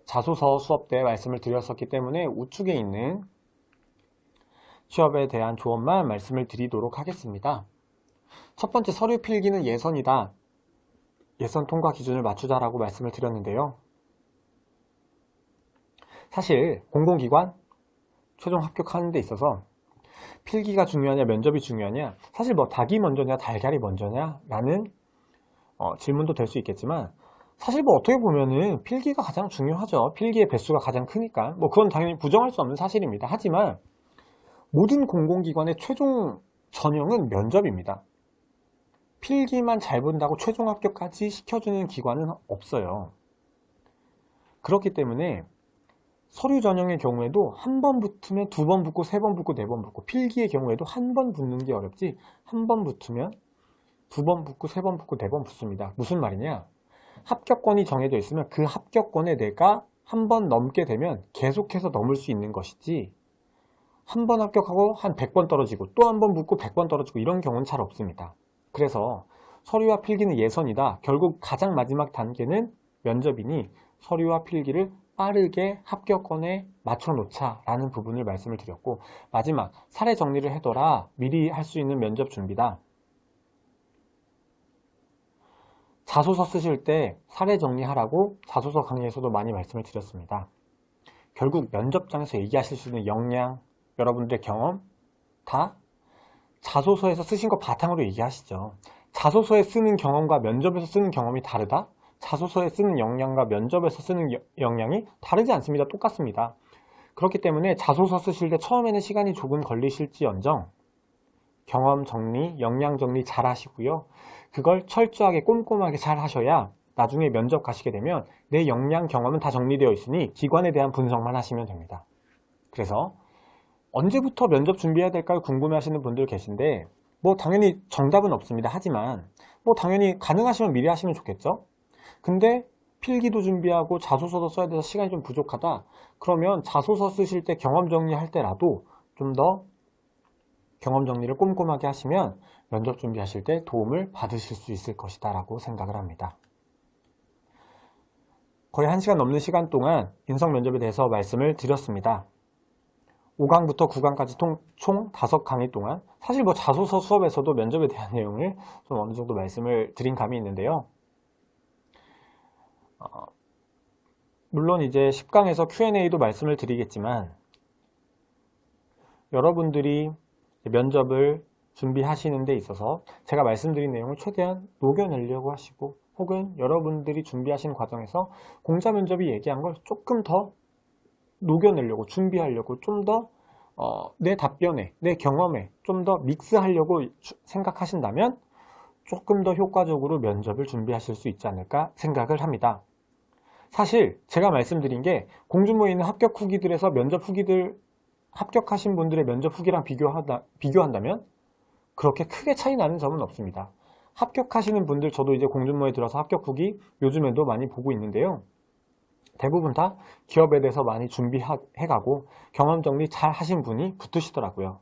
자소서 수업 때 말씀을 드렸었기 때문에 우측에 있는 취업에 대한 조언만 말씀을 드리도록 하겠습니다. 첫 번째, 서류 필기는 예선이다. 예선 통과 기준을 맞추자라고 말씀을 드렸는데요. 사실 공공기관 최종 합격하는 데 있어서 필기가 중요하냐 면접이 중요하냐, 사실 뭐 닭이 먼저냐 달걀이 먼저냐 라는 질문도 될 수 있겠지만, 사실 뭐 어떻게 보면은 필기가 가장 중요하죠. 필기의 배수가 가장 크니까 뭐 그건 당연히 부정할 수 없는 사실입니다. 하지만 모든 공공기관의 최종 전형은 면접입니다. 필기만 잘 본다고 최종 합격까지 시켜주는 기관은 없어요. 그렇기 때문에 서류 전형의 경우에도 한 번 붙으면 두 번 붙고 세 번 붙고 네 번 붙고, 필기의 경우에도 한 번 붙는 게 어렵지 한 번 붙으면 두 번 붙고 세 번 붙고 네 번 붙습니다. 무슨 말이냐, 합격권이 정해져 있으면 그 합격권에 내가 한 번 넘게 되면 계속해서 넘을 수 있는 것이지, 한 번 합격하고 한 100번 떨어지고 또 한 번 붙고 100번 떨어지고 이런 경우는 잘 없습니다. 그래서 서류와 필기는 예선이다. 결국 가장 마지막 단계는 면접이니 서류와 필기를 빠르게 합격권에 맞춰놓자 라는 부분을 말씀을 드렸고, 마지막 사례 정리를 해둬라. 미리 할 수 있는 면접 준비다. 자소서 쓰실 때 사례 정리하라고 자소서 강의에서도 많이 말씀을 드렸습니다. 결국 면접장에서 얘기하실 수 있는 역량, 여러분들의 경험 다 자소서에서 쓰신 거 바탕으로 얘기하시죠. 자소서에 쓰는 경험과 면접에서 쓰는 경험이 다르다? 자소서에 쓰는 역량과 면접에서 쓰는 역량이 다르지 않습니다. 똑같습니다. 그렇기 때문에 자소서 쓰실 때 처음에는 시간이 조금 걸리실지언정 경험 정리, 역량 정리 잘 하시고요. 그걸 철저하게 꼼꼼하게 잘 하셔야 나중에 면접 가시게 되면 내 역량, 경험은 다 정리되어 있으니 기관에 대한 분석만 하시면 됩니다. 그래서 언제부터 면접 준비해야 될까요? 궁금해 하시는 분들 계신데, 뭐 당연히 정답은 없습니다. 하지만 뭐 당연히 가능하시면 미리 하시면 좋겠죠? 근데 필기도 준비하고 자소서도 써야 돼서 시간이 좀 부족하다. 그러면 자소서 쓰실 때 경험 정리할 때라도 좀 더 경험 정리를 꼼꼼하게 하시면 면접 준비하실 때 도움을 받으실 수 있을 것이다 라고 생각을 합니다. 거의 1시간 넘는 시간 동안 인성 면접에 대해서 말씀을 드렸습니다. 5강부터 9강까지 총 5강의 동안 사실 뭐 자소서 수업에서도 면접에 대한 내용을 좀 어느 정도 말씀을 드린 감이 있는데요. 물론 이제 10강에서 Q&A도 말씀을 드리겠지만, 여러분들이 면접을 준비하시는 데 있어서 제가 말씀드린 내용을 최대한 녹여내려고 하시고, 혹은 여러분들이 준비하시는 과정에서 공자 면접이 얘기한 걸 조금 더 녹여내려고 준비하려고 좀 더 내 답변에, 내 경험에 좀 더 믹스하려고 생각하신다면 조금 더 효과적으로 면접을 준비하실 수 있지 않을까 생각을 합니다. 사실 제가 말씀드린 게 공중부에 있는 합격 후기들에서 면접 후기들, 합격하신 분들의 면접 후기랑 비교한다면 그렇게 크게 차이 나는 점은 없습니다. 합격하시는 분들, 저도 이제 공중부에 들어서 합격 후기 요즘에도 많이 보고 있는데요. 대부분 다 기업에 대해서 많이 준비해가고 경험 정리 잘 하신 분이 붙으시더라고요.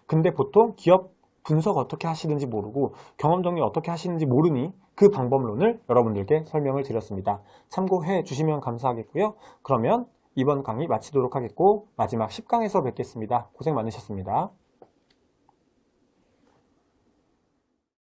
근데 보통 기업 분석 어떻게 하시는지 모르고 경험 정리 어떻게 하시는지 모르니 그 방법론을 여러분들께 설명을 드렸습니다. 참고해 주시면 감사하겠고요. 그러면 이번 강의 마치도록 하겠고 마지막 10강에서 뵙겠습니다. 고생 많으셨습니다.